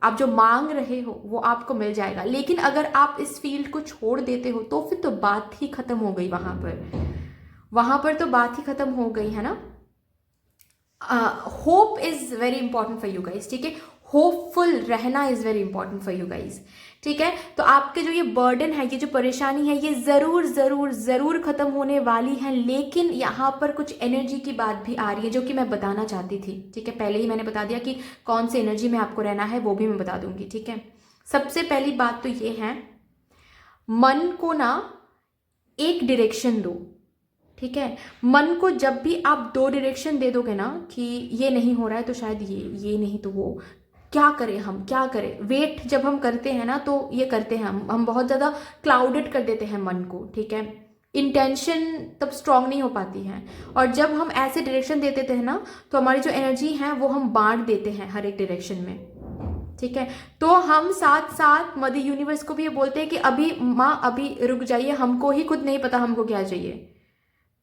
A: आप जो मांग रहे हो वो आपको मिल जाएगा। लेकिन अगर आप इस फील्ड को छोड़ देते हो तो फिर तो बात ही खत्म हो गई। वहां पर तो बात ही खत्म हो गई है ना। Hope is very important for you guys. ठीक है। होपफुल रहना is very important for you guys, ठीक है। तो आपके जो ये बर्डन है, ये जो परेशानी है, ये ज़रूर ज़रूर ज़रूर ख़त्म होने वाली है। लेकिन यहाँ पर कुछ एनर्जी की बात भी आ रही है जो कि मैं बताना चाहती थी, ठीक है। पहले ही मैंने बता दिया कि कौन सी एनर्जी में आपको रहना है, वो भी मैं बता दूंगी, ठीक है। सबसे पहली बात तो ये है, मन को ना एक डायरेक्शन दो, ठीक है। मन को जब भी आप दो डायरेक्शन दे दोगे ना कि ये नहीं हो रहा है तो शायद ये नहीं तो वो, क्या करें हम, क्या करें, वेट जब हम करते हैं ना तो ये करते हैं हम बहुत ज़्यादा क्लाउडेड कर देते हैं मन को, ठीक है। इंटेंशन तब स्ट्रांग नहीं हो पाती है। और जब हम ऐसे डायरेक्शन दे देते हैं ना तो हमारी जो एनर्जी है वो हम बांट देते हैं हर एक डायरेक्शन में, ठीक है। तो हम साथ साथ मदर यूनिवर्स को भी ये बोलते हैं कि अभी माँ अभी रुक जाइए, हमको ही खुद नहीं पता हमको क्या चाहिए।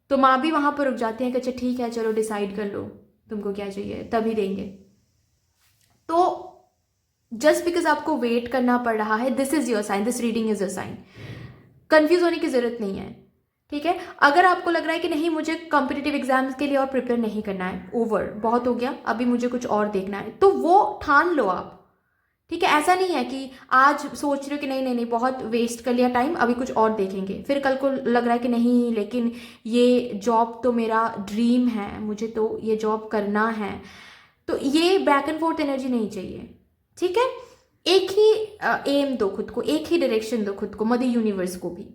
A: तो माँ भी वहां पर रुक जाती है कि अच्छा ठीक है, चलो डिसाइड कर लो तुमको क्या चाहिए, तभी देंगे। तो जस्ट बिकॉज आपको वेट करना पड़ रहा है, this is your sign, this reading is your sign. Confuse होने की जरूरत नहीं है, ठीक है। अगर आपको लग रहा है कि नहीं मुझे कॉम्पिटिटिव एग्जाम्स के लिए और प्रिपेयर नहीं करना है, ओवर बहुत हो गया, अभी मुझे कुछ और देखना है, तो वो ठान लो आप, ठीक है। ऐसा नहीं है कि आज सोच रहे हो कि नहीं नहीं नहीं बहुत वेस्ट कर लिया टाइम, अभी कुछ और देखेंगे, फिर कल को लग रहा है कि नहीं लेकिन ये जॉब तो मेरा ड्रीम है, मुझे तो ये जॉब करना है, तो ये बैक एंड फोर्थ एनर्जी नहीं चाहिए, ठीक है। एक ही एम दो खुद को, एक ही डायरेक्शन दो खुद को, मदर यूनिवर्स को भी।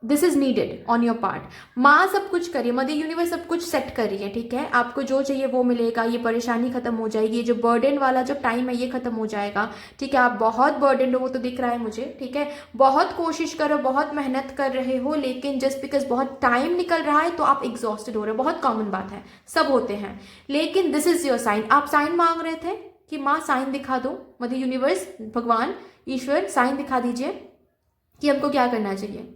A: This is needed on your part. माँ सब कुछ करिए, मदर यूनिवर्स सब कुछ सेट कर रही है, ठीक है। आपको जो चाहिए वो मिलेगा, ये परेशानी खत्म हो जाएगी, ये जो बर्डन वाला जो टाइम है ये खत्म हो जाएगा, ठीक है। आप बहुत बर्डन हो वो तो दिख रहा है मुझे, ठीक है। बहुत कोशिश करो, बहुत मेहनत कर रहे हो, लेकिन जस्ट बिकॉज बहुत टाइम निकल रहा है तो आप एग्जॉस्टेड हो रहे हो, बहुत कॉमन बात है, सब होते हैं। लेकिन दिस इज योर साइन। आप साइन मांग रहे थे कि माँ साइन दिखा दो, मदर यूनिवर्स, भगवान, ईश्वर साइन दिखा दीजिए कि हमको क्या करना चाहिए।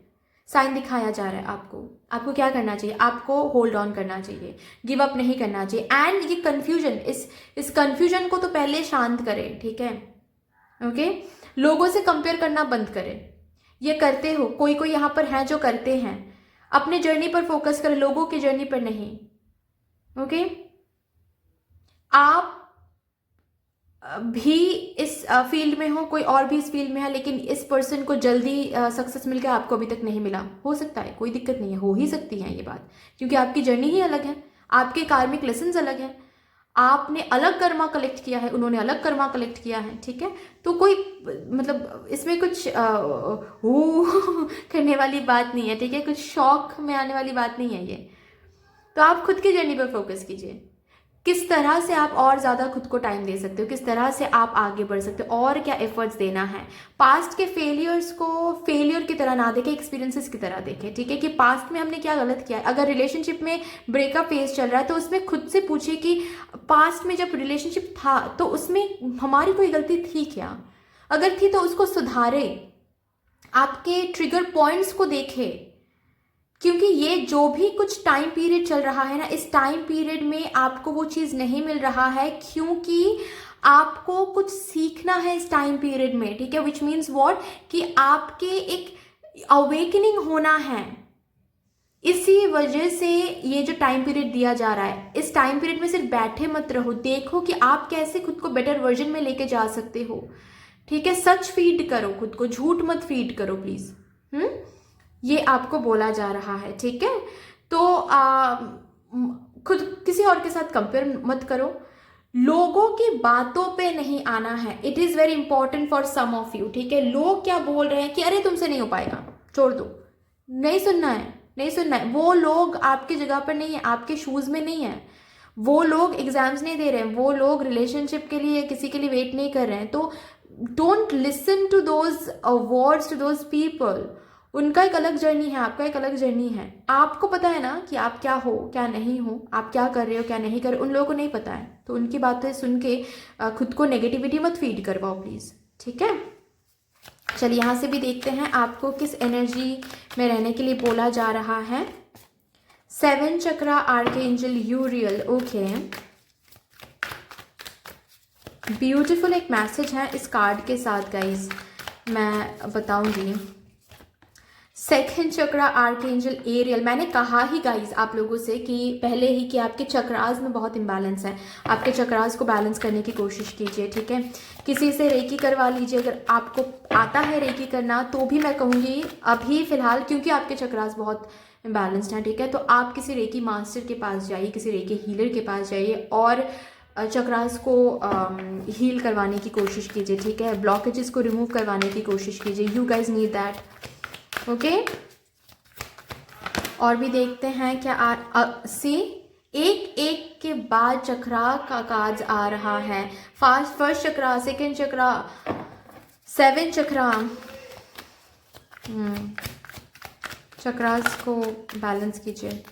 A: साइन दिखाया जा रहा है आपको, आपको क्या करना चाहिए, आपको होल्ड ऑन करना चाहिए, गिव अप नहीं करना चाहिए। एंड ये कंफ्यूजन, इस कंफ्यूजन को तो पहले शांत करें, ठीक है, ओके। लोगों से कंपेयर करना बंद करें, ये करते हो, कोई कोई यहाँ पर है जो करते हैं। अपने जर्नी पर फोकस करें, लोगों की जर्नी पर नहीं, ओके। आप भी इस फील्ड में हो, कोई और भी इस फील्ड में है, लेकिन इस पर्सन को जल्दी सक्सेस मिल गया, आपको अभी तक नहीं मिला, हो सकता है, कोई दिक्कत नहीं है, हो ही सकती है ये बात, क्योंकि आपकी जर्नी ही अलग है, आपके कार्मिक लेसन्स अलग हैं, आपने अलग कर्मा कलेक्ट किया है, उन्होंने अलग कर्मा कलेक्ट किया है, ठीक है। तो कोई मतलब इसमें कुछ करने वाली बात नहीं है, ठीक है, कुछ शौक में आने वाली बात नहीं है ये। तो आप खुद की जर्नी पर फोकस कीजिए, किस तरह से आप और ज़्यादा खुद को टाइम दे सकते हो, किस तरह से आप आगे बढ़ सकते हो, और क्या एफर्ट्स देना है। पास्ट के फेलियर्स को फेलियर की तरह ना देखें, एक्सपीरियंसेस की तरह देखें, ठीक है, कि पास्ट में हमने क्या गलत किया है। अगर रिलेशनशिप में ब्रेकअप फेज चल रहा है तो उसमें खुद से पूछिए कि पास्ट में जब रिलेशनशिप था तो उसमें हमारी कोई गलती थी क्या, अगर थी तो उसको सुधारे, आपके ट्रिगर पॉइंट्स को देखें। क्योंकि ये जो भी कुछ टाइम पीरियड चल रहा है ना, इस टाइम पीरियड में आपको वो चीज़ नहीं मिल रहा है, क्योंकि आपको कुछ सीखना है इस टाइम पीरियड में, ठीक है। विच मीन्स वॉट, कि आपके एक अवेकनिंग होना है, इसी वजह से ये जो टाइम पीरियड दिया जा रहा है, इस टाइम पीरियड में सिर्फ बैठे मत रहो, देखो कि आप कैसे खुद को बेटर वर्जन में लेके जा सकते हो, ठीक है। सच फीड करो खुद को, झूठ मत फीड करो प्लीज, ये आपको बोला जा रहा है, ठीक है। तो खुद किसी और के साथ कंपेयर मत करो, लोगों की बातों पे नहीं आना है, it is very important for some of you, ठीक है। लोग क्या बोल रहे हैं कि अरे तुमसे नहीं हो पाएगा, छोड़ दो, नहीं सुनना है, नहीं सुनना है। वो लोग आपकी जगह पर नहीं है, आपके शूज़ में नहीं है, वो लोग एग्जाम्स नहीं दे रहे हैं, वो लोग रिलेशनशिप के लिए किसी के लिए वेट नहीं कर रहे हैं। तो don't listen to those words, to those people. उनका एक अलग जर्नी है, आपका एक अलग जर्नी है। आपको पता है ना कि आप क्या हो क्या नहीं हो, आप क्या कर रहे हो क्या नहीं कर रहे हो, उन लोगों को नहीं पता है। तो उनकी बातें सुन के खुद को नेगेटिविटी मत फीड करवाओ प्लीज़, ठीक है। चलिए यहाँ से भी देखते हैं आपको किस एनर्जी में रहने के लिए बोला जा रहा है। 7 चक्रा आर्कएंजल यूरियल, ओके, ब्यूटीफुल एक मैसेज है इस कार्ड के साथ गाइज, मैं बताऊंगी। सेकंड चक्रा आर्कएंजल एरियल। मैंने कहा ही गाइस आप लोगों से कि पहले ही कि आपके चक्रास में बहुत इम्बैलेंस है, आपके चक्रास को बैलेंस करने की कोशिश कीजिए, ठीक है। किसी से रेकी करवा लीजिए, अगर आपको आता है रेकी करना तो भी मैं कहूँगी अभी फ़िलहाल, क्योंकि आपके चक्रास बहुत इम्बैलेंस्ड हैं, ठीक है। तो आप किसी रेकी मास्टर के पास जाइए, किसी रेकी हीलर के पास जाइए और चक्रास को हील करवाने की कोशिश कीजिए, ठीक है। ब्लॉकेजेस को रिमूव करवाने की कोशिश कीजिए। You guys need that, okay. और भी देखते हैं क्या सी एक एक के बाद चक्रा का काज आ रहा है। First chakra, second chakra, 7 chakra. चक्रास को बैलेंस कीजिए।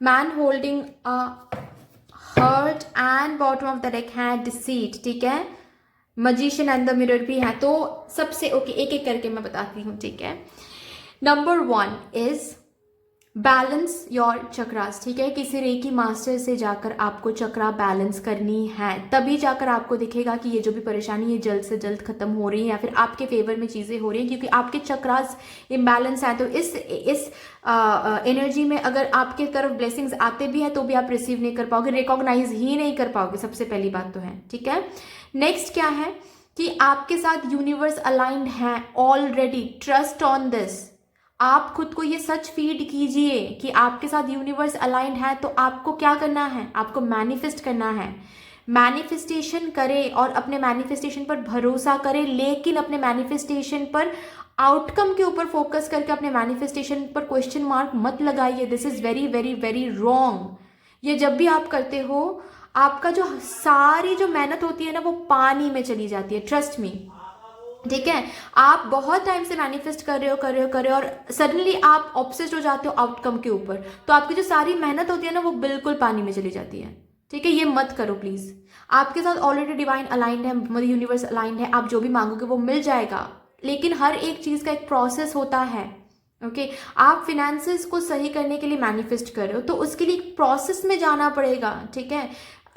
A: Man holding a heart and bottom of the deck है डिसीट, ठीक है। मजिशियन एंड द मिरर भी है। तो सबसे ओके एक एक करके मैं बताती हूँ, ठीक है। Number 1 is balance your chakras, ठीक है। किसी रेकी मास्टर से जाकर आपको चक्रा बैलेंस करनी है, तभी जाकर आपको दिखेगा कि ये जो भी परेशानी है जल्द से जल्द खत्म हो रही है या फिर आपके फेवर में चीज़ें हो रही हैं, क्योंकि आपके चक्रास इम्बैलेंस है। तो इस एनर्जी में अगर आपके तरफ ब्लेसिंग्स आते भी हैं तो भी आप रिसीव नहीं कर पाओगे, रिकॉग्नाइज ही नहीं कर पाओगे, सबसे पहली बात तो है, ठीक है। नेक्स्ट क्या है कि आपके साथ यूनिवर्स अलाइंड है ऑलरेडी, ट्रस्ट ऑन दिस। आप खुद को ये सच फीड कीजिए कि आपके साथ यूनिवर्स अलाइंड है। तो आपको क्या करना है, आपको मैनिफेस्ट करना है। मैनिफेस्टेशन करें और अपने मैनिफेस्टेशन पर भरोसा करें, लेकिन अपने मैनिफेस्टेशन पर आउटकम के ऊपर फोकस करके अपने मैनिफेस्टेशन पर क्वेश्चन मार्क मत लगाइए। This is very very very wrong. ये जब भी आप करते हो आपका जो सारी जो मेहनत होती है ना वो पानी में चली जाती है, ट्रस्ट मी, ठीक है। आप बहुत टाइम से मैनिफेस्ट कर रहे हो और सडनली आप ऑब्सेस्ड हो जाते हो आउटकम के ऊपर, तो आपकी जो सारी मेहनत होती है ना वो बिल्कुल पानी में चली जाती है, ठीक है। ये मत करो प्लीज। आपके साथ ऑलरेडी डिवाइन अलाइंड है, मतलब यूनिवर्स अलाइंड है, आप जो भी मांगोगे वो मिल जाएगा, लेकिन हर एक चीज का एक प्रोसेस होता है, ओके। आप फिनेंसेस को सही करने के लिए मैनिफेस्ट कर रहे हो तो उसके लिए एक प्रोसेस में जाना पड़ेगा, ठीक है।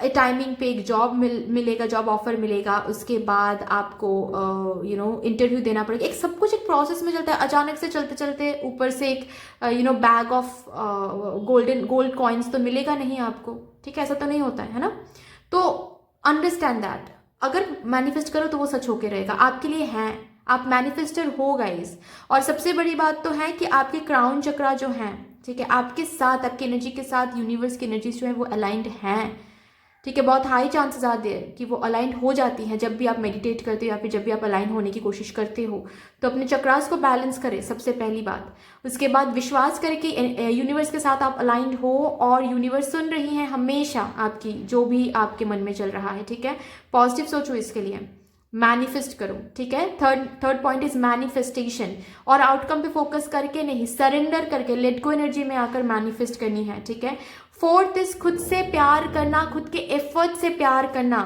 A: टाइमिंग पे एक जॉब मिलेगा, जॉब ऑफर मिलेगा, उसके बाद आपको इंटरव्यू देना पड़ेगा, एक सब कुछ एक प्रोसेस में चलता है। अचानक से चलते चलते ऊपर से एक बैग ऑफ गोल्ड कॉइन्स तो मिलेगा नहीं आपको, ठीक है, ऐसा तो नहीं होता है ना। तो अंडरस्टैंड दैट, अगर मैनिफेस्ट करो तो वो सच होके रहेगा, आपके लिए है, आप मैनिफेस्टर हो गाइस। और सबसे बड़ी बात तो है कि आपके क्राउन चक्रा जो है, ठीक है, आपके साथ, आपकी एनर्जी के साथ यूनिवर्स की एनर्जी जो है वो अलाइंड है, ठीक है। बहुत हाई चांसेस आते हैं कि वो अलाइन हो जाती है जब भी आप मेडिटेट करते हो या फिर जब भी आप अलाइन होने की कोशिश करते हो। तो अपने चक्रास को बैलेंस करें सबसे पहली बात। उसके बाद विश्वास करें कि यूनिवर्स के साथ आप अलाइंड हो और यूनिवर्स सुन रही है हमेशा आपकी जो भी आपके मन में चल रहा है, ठीक है। पॉजिटिव सोचो, इसके लिए मैनिफेस्ट करो, ठीक है। थर्ड पॉइंट इज मैनिफेस्टेशन, और आउटकम पे फोकस करके नहीं, सरेंडर करके लेट गो एनर्जी में आकर मैनिफेस्ट करनी है, ठीक है। फोर्थ इज खुद से प्यार करना, खुद के एफर्ट से प्यार करना।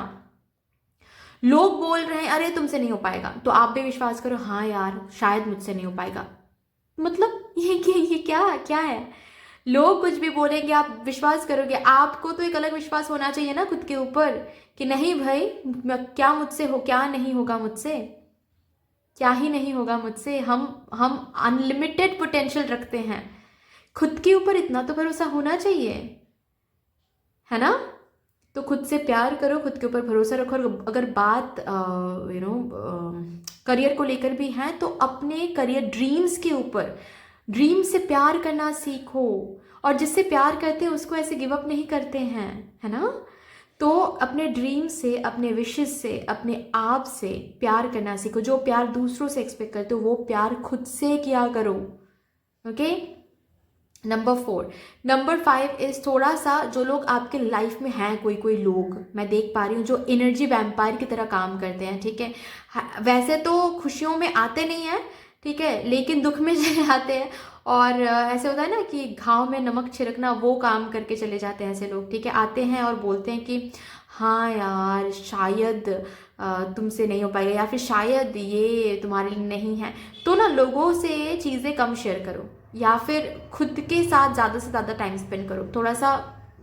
A: लोग बोल रहे हैं अरे तुमसे नहीं हो पाएगा, तो आप भी विश्वास करो, हाँ यार शायद मुझसे नहीं हो पाएगा। मतलब ये क्या क्या है, लोग कुछ भी बोलेंगे आप विश्वास करोगे। आपको तो एक अलग विश्वास होना चाहिए ना खुद के ऊपर कि नहीं भाई, क्या मुझसे हो, क्या नहीं होगा मुझसे, क्या ही नहीं होगा मुझसे। हम अनलिमिटेड पोटेंशियल रखते हैं, खुद के ऊपर इतना तो भरोसा होना चाहिए, है ना। तो खुद से प्यार करो, खुद के ऊपर भरोसा रखो। और अगर बात करियर को लेकर भी है तो अपने करियर ड्रीम्स के ऊपर, ड्रीम से प्यार करना सीखो, और जिससे प्यार करते हैं उसको ऐसे गिव अप नहीं करते हैं, है ना। तो अपने ड्रीम से, अपने विशेस से, अपने आप से प्यार करना सीखो। जो प्यार दूसरों से एक्सपेक्ट करते हो वो प्यार खुद से किया करो, ओके। नंबर 5 इज थोड़ा सा, जो लोग आपके लाइफ में हैं, कोई लोग मैं देख पा रही हूँ जो एनर्जी वैम्पायर की तरह काम करते हैं, ठीक है। वैसे तो खुशियों में आते नहीं हैं, ठीक है, लेकिन दुख में चले आते हैं। और ऐसे होता है ना कि घाव में नमक छिड़कना, वो काम करके चले जाते हैं ऐसे लोग, ठीक है। आते हैं और बोलते हैं कि हाँ यार शायद तुमसे नहीं हो पाएगा, या फिर शायद ये तुम्हारे लिए नहीं है। तो ना लोगों से चीज़ें कम शेयर करो, या फिर खुद के साथ ज़्यादा से ज़्यादा टाइम स्पेंड करो, थोड़ा सा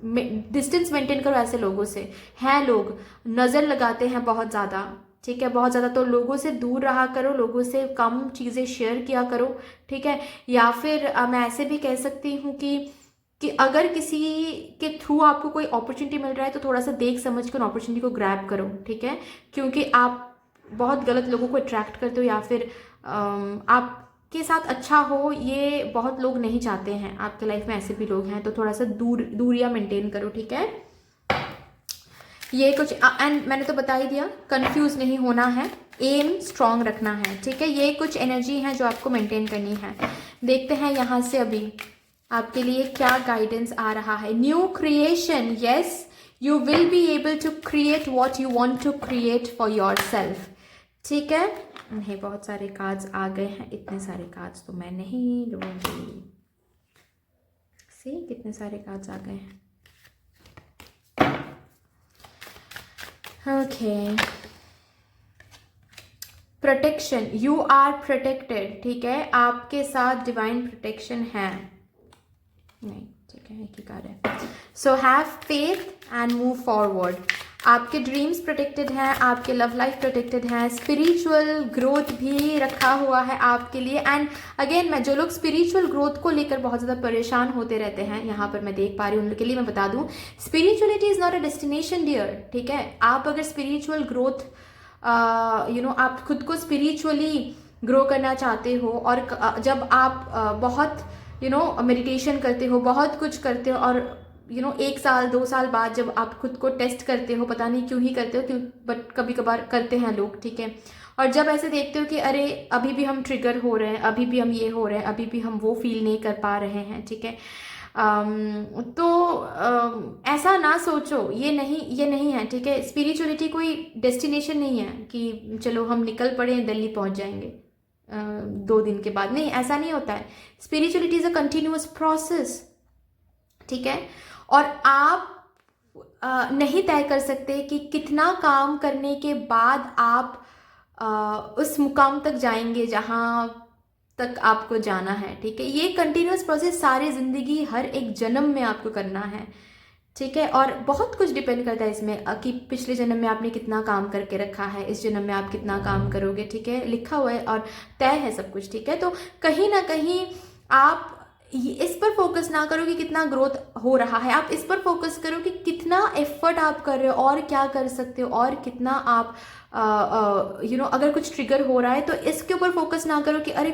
A: डिस्टेंस मेंटेन करो ऐसे लोगों से। हैं लोग नज़र लगाते हैं बहुत ज़्यादा, ठीक है। बहुत ज़्यादा तो लोगों से दूर रहा करो, लोगों से कम चीज़ें शेयर किया करो, ठीक है। या फिर मैं ऐसे भी कह सकती हूँ कि अगर किसी के थ्रू आपको कोई अपॉर्चुनिटी मिल रहा है तो थोड़ा सा देख समझ कर अपॉर्चुनिटी को ग्रैब करो, ठीक है। क्योंकि आप बहुत गलत लोगों को अट्रैक्ट करते हो, या फिर आपके साथ अच्छा हो ये बहुत लोग नहीं चाहते हैं। आपके लाइफ में ऐसे भी लोग हैं, तो थोड़ा सा दूरियां मेंटेन करो, ठीक है। ये कुछ एंड मैंने तो बता ही दिया, कंफ्यूज नहीं होना है, एम स्ट्रांग रखना है, ठीक है। ये कुछ एनर्जी है जो आपको मेंटेन करनी है। देखते हैं यहाँ से अभी आपके लिए क्या गाइडेंस आ रहा है। New creation, yes, you will be able to create what you want to create for your self, ठीक है। नहीं, बहुत सारे कार्ड्स आ गए हैं, इतने सारे कार्ड्स तो मैं नहीं लूँगी। सी कितने सारे कार्ड्स आ गए हैं। Okay, protection, you are protected, ठीक है। आपके साथ डिवाइन प्रोटेक्शन है, नहीं, ठीक है, एक ही कार्ड है। So have faith and move forward. आपके ड्रीम्स प्रोटेक्टेड हैं, आपके लव लाइफ प्रोटेक्टेड हैं, स्पिरिचुअल ग्रोथ भी रखा हुआ है आपके लिए। एंड अगेन, मैं जो लोग स्पिरिचुअल ग्रोथ को लेकर बहुत ज़्यादा परेशान होते रहते हैं, यहाँ पर मैं देख पा रही हूँ, उनके लिए मैं बता दूँ, spirituality is not a destination dear, ठीक है। आप अगर स्पिरिचुअल ग्रोथ आप खुद को स्पिरिचुअली ग्रो करना चाहते हो, और जब आप बहुत मेडिटेशन करते हो, बहुत कुछ करते हो, और 1 साल 2 साल बाद जब आप खुद को टेस्ट करते हो, पता नहीं क्यों ही करते हो, क्यों, बट कभी कभार करते हैं लोग, ठीक है। और जब ऐसे देखते हो कि अरे अभी भी हम ट्रिगर हो रहे हैं, अभी भी हम ये हो रहे हैं, अभी भी हम वो फील नहीं कर पा रहे हैं, ठीक है। ऐसा ना सोचो, ये नहीं है, ठीक है। स्पिरिचुअलिटी कोई डेस्टिनेशन नहीं है कि चलो हम निकल पड़े दिल्ली पहुंच जाएंगे 2 दिन के बाद, नहीं, ऐसा नहीं होता है। Spirituality is a continuous process, ठीक है। और आप नहीं तय कर सकते कि कितना काम करने के बाद आप उस मुकाम तक जाएंगे जहां तक आपको जाना है, ठीक है। ये कंटिन्यूअस प्रोसेस सारी जिंदगी, हर एक जन्म में आपको करना है, ठीक है। और बहुत कुछ डिपेंड करता है इसमें कि पिछले जन्म में आपने कितना काम करके रखा है, इस जन्म में आप कितना काम करोगे, ठीक है। लिखा हुआ है और तय है सब कुछ, ठीक है। तो कहीं ना कहीं आप इस पर फोकस ना करो कि कितना ग्रोथ हो रहा है, आप इस पर फोकस करो कि कितना एफर्ट आप कर रहे हो और क्या कर सकते हो, और कितना आप अगर कुछ ट्रिगर हो रहा है तो इसके ऊपर फोकस ना करो कि अरे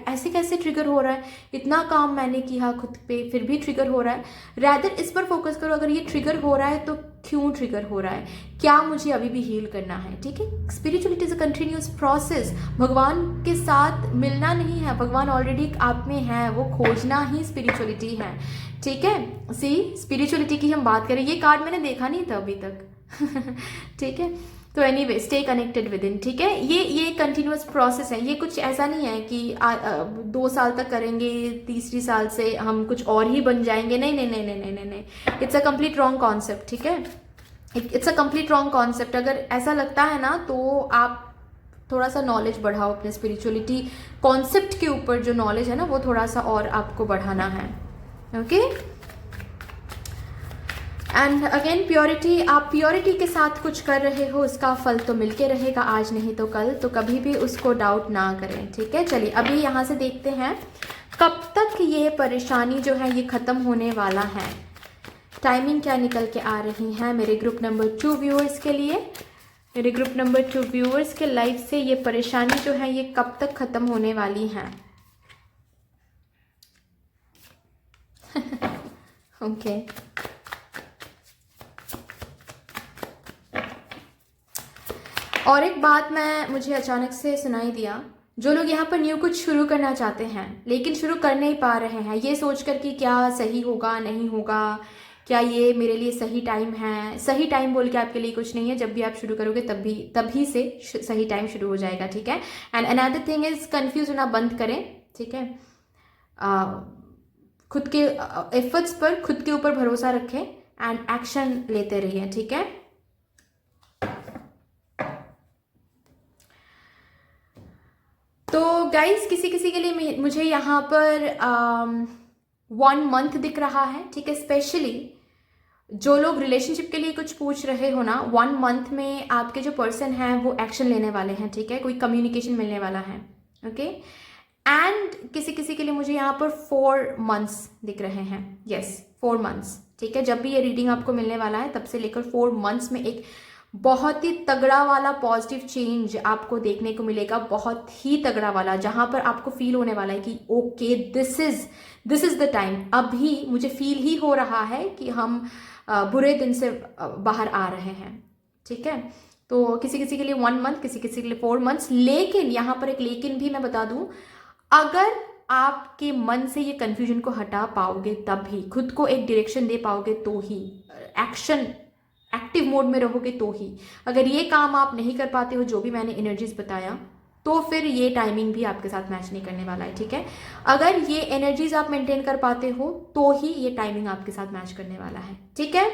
A: ऐसे कैसे ट्रिगर हो रहा है, इतना काम मैंने किया खुद पे फिर भी ट्रिगर हो रहा है। रैदर इस पर फोकस करो, अगर ये ट्रिगर हो रहा है तो क्यों ट्रिगर हो रहा है, क्या मुझे अभी भी हील करना है, ठीक है। Spirituality is a continuous process. भगवान के साथ मिलना नहीं है, भगवान ऑलरेडी आप में है, वो खोजना ही स्पिरिचुअलिटी है, ठीक है। सी, स्पिरिचुअलिटी की हम बात करें, ये कार्ड मैंने देखा नहीं था अभी तक ठीक है। तो anyway, stay connected with in, ठीक है। ये कंटिन्यूअस प्रोसेस है, ये कुछ ऐसा नहीं है कि 2 साल तक करेंगे, तीसरी साल से हम कुछ और ही बन जाएंगे, नहीं नहीं नहीं नहीं नहीं नहीं, it's a complete wrong concept, ठीक है। It's a complete wrong concept. अगर ऐसा लगता है ना तो आप थोड़ा सा नॉलेज बढ़ाओ अपने स्पिरिचुअलिटी कॉन्सेप्ट के ऊपर, जो नॉलेज है ना वो थोड़ा सा और आपको बढ़ाना है, ओके। एंड अगेन प्योरिटी, आप प्योरिटी के साथ कुछ कर रहे हो, उसका फल तो मिलके रहेगा, आज नहीं तो कल, तो कभी भी उसको डाउट ना करें, ठीक है। चलिए अभी यहाँ से देखते हैं कब तक ये परेशानी जो है ये ख़त्म होने वाला है। टाइमिंग क्या निकल के आ रही है मेरे ग्रुप नंबर 2 व्यूअर्स के लिए। मेरे ग्रुप नंबर 2 व्यूअर्स के लाइफ से ये परेशानी जो है ये कब तक ख़त्म होने वाली है। ओके और एक बात मुझे अचानक से सुनाई दिया, जो लोग यहाँ पर न्यू कुछ शुरू करना चाहते हैं लेकिन शुरू कर नहीं पा रहे हैं, ये सोचकर कि क्या सही होगा नहीं होगा, क्या ये मेरे लिए सही टाइम है। सही टाइम बोल के आपके लिए कुछ नहीं है, जब भी आप शुरू करोगे तभी से सही टाइम शुरू हो जाएगा, ठीक है। And another thing is, confuse होना बंद करें, ठीक है। खुद के एफर्ट्स पर खुद के ऊपर भरोसा रखें एंड एक्शन लेते रहिए, ठीक है। तो गाइज किसी किसी के लिए मुझे यहाँ पर 1 मंथ दिख रहा है, ठीक है। स्पेशली जो लोग रिलेशनशिप के लिए कुछ पूछ रहे हो ना, 1 मंथ में आपके जो पर्सन हैं वो एक्शन लेने वाले हैं, ठीक है, कोई कम्युनिकेशन मिलने वाला है, ओके। एंड किसी किसी के लिए मुझे यहाँ पर 4 मंथ्स दिख रहे हैं, यस 4 मंथ्स, ठीक है। जब भी ये रीडिंग आपको मिलने वाला है तब से लेकर 4 मंथ्स में एक बहुत ही तगड़ा वाला पॉजिटिव चेंज आपको देखने को मिलेगा, बहुत ही तगड़ा वाला, जहां पर आपको फील होने वाला है कि okay this is the time. अभी मुझे फील ही हो रहा है कि हम बुरे दिन से बाहर आ रहे हैं, ठीक है। तो किसी किसी के लिए 1 मंथ, किसी किसी के लिए 4 मंथ्स। लेकिन यहाँ पर एक लेकिन भी मैं बता दूं, अगर आपके मन से ये कंफ्यूजन को हटा पाओगे, तभी खुद को एक डायरेक्शन दे पाओगे तो ही, एक्टिव मोड में रहोगे तो ही। अगर ये काम आप नहीं कर पाते हो, जो भी मैंने एनर्जीज बताया, तो फिर ये टाइमिंग भी आपके साथ मैच नहीं करने वाला है, ठीक है। अगर ये एनर्जीज आप मेंटेन कर पाते हो तो ही ये टाइमिंग आपके साथ मैच करने वाला है, ठीक है।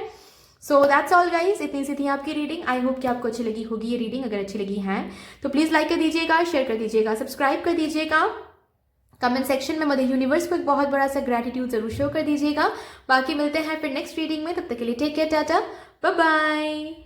A: सो दैट्स ऑल गाइज, इतनी सी थी आपकी रीडिंग। आई होप कि आपको अच्छी लगी होगी ये रीडिंग। अगर अच्छी लगी है तो प्लीज लाइक कर दीजिएगा, शेयर कर दीजिएगा, सब्सक्राइब कर दीजिएगा। कमेंट सेक्शन में मदर यूनिवर्स को एक बहुत बड़ा सा ग्रेटिट्यूड जरूर शो कर दीजिएगा। बाकी मिलते हैं फिर नेक्स्ट रीडिंग में, तब तक के लिए take care, Tata, bye bye.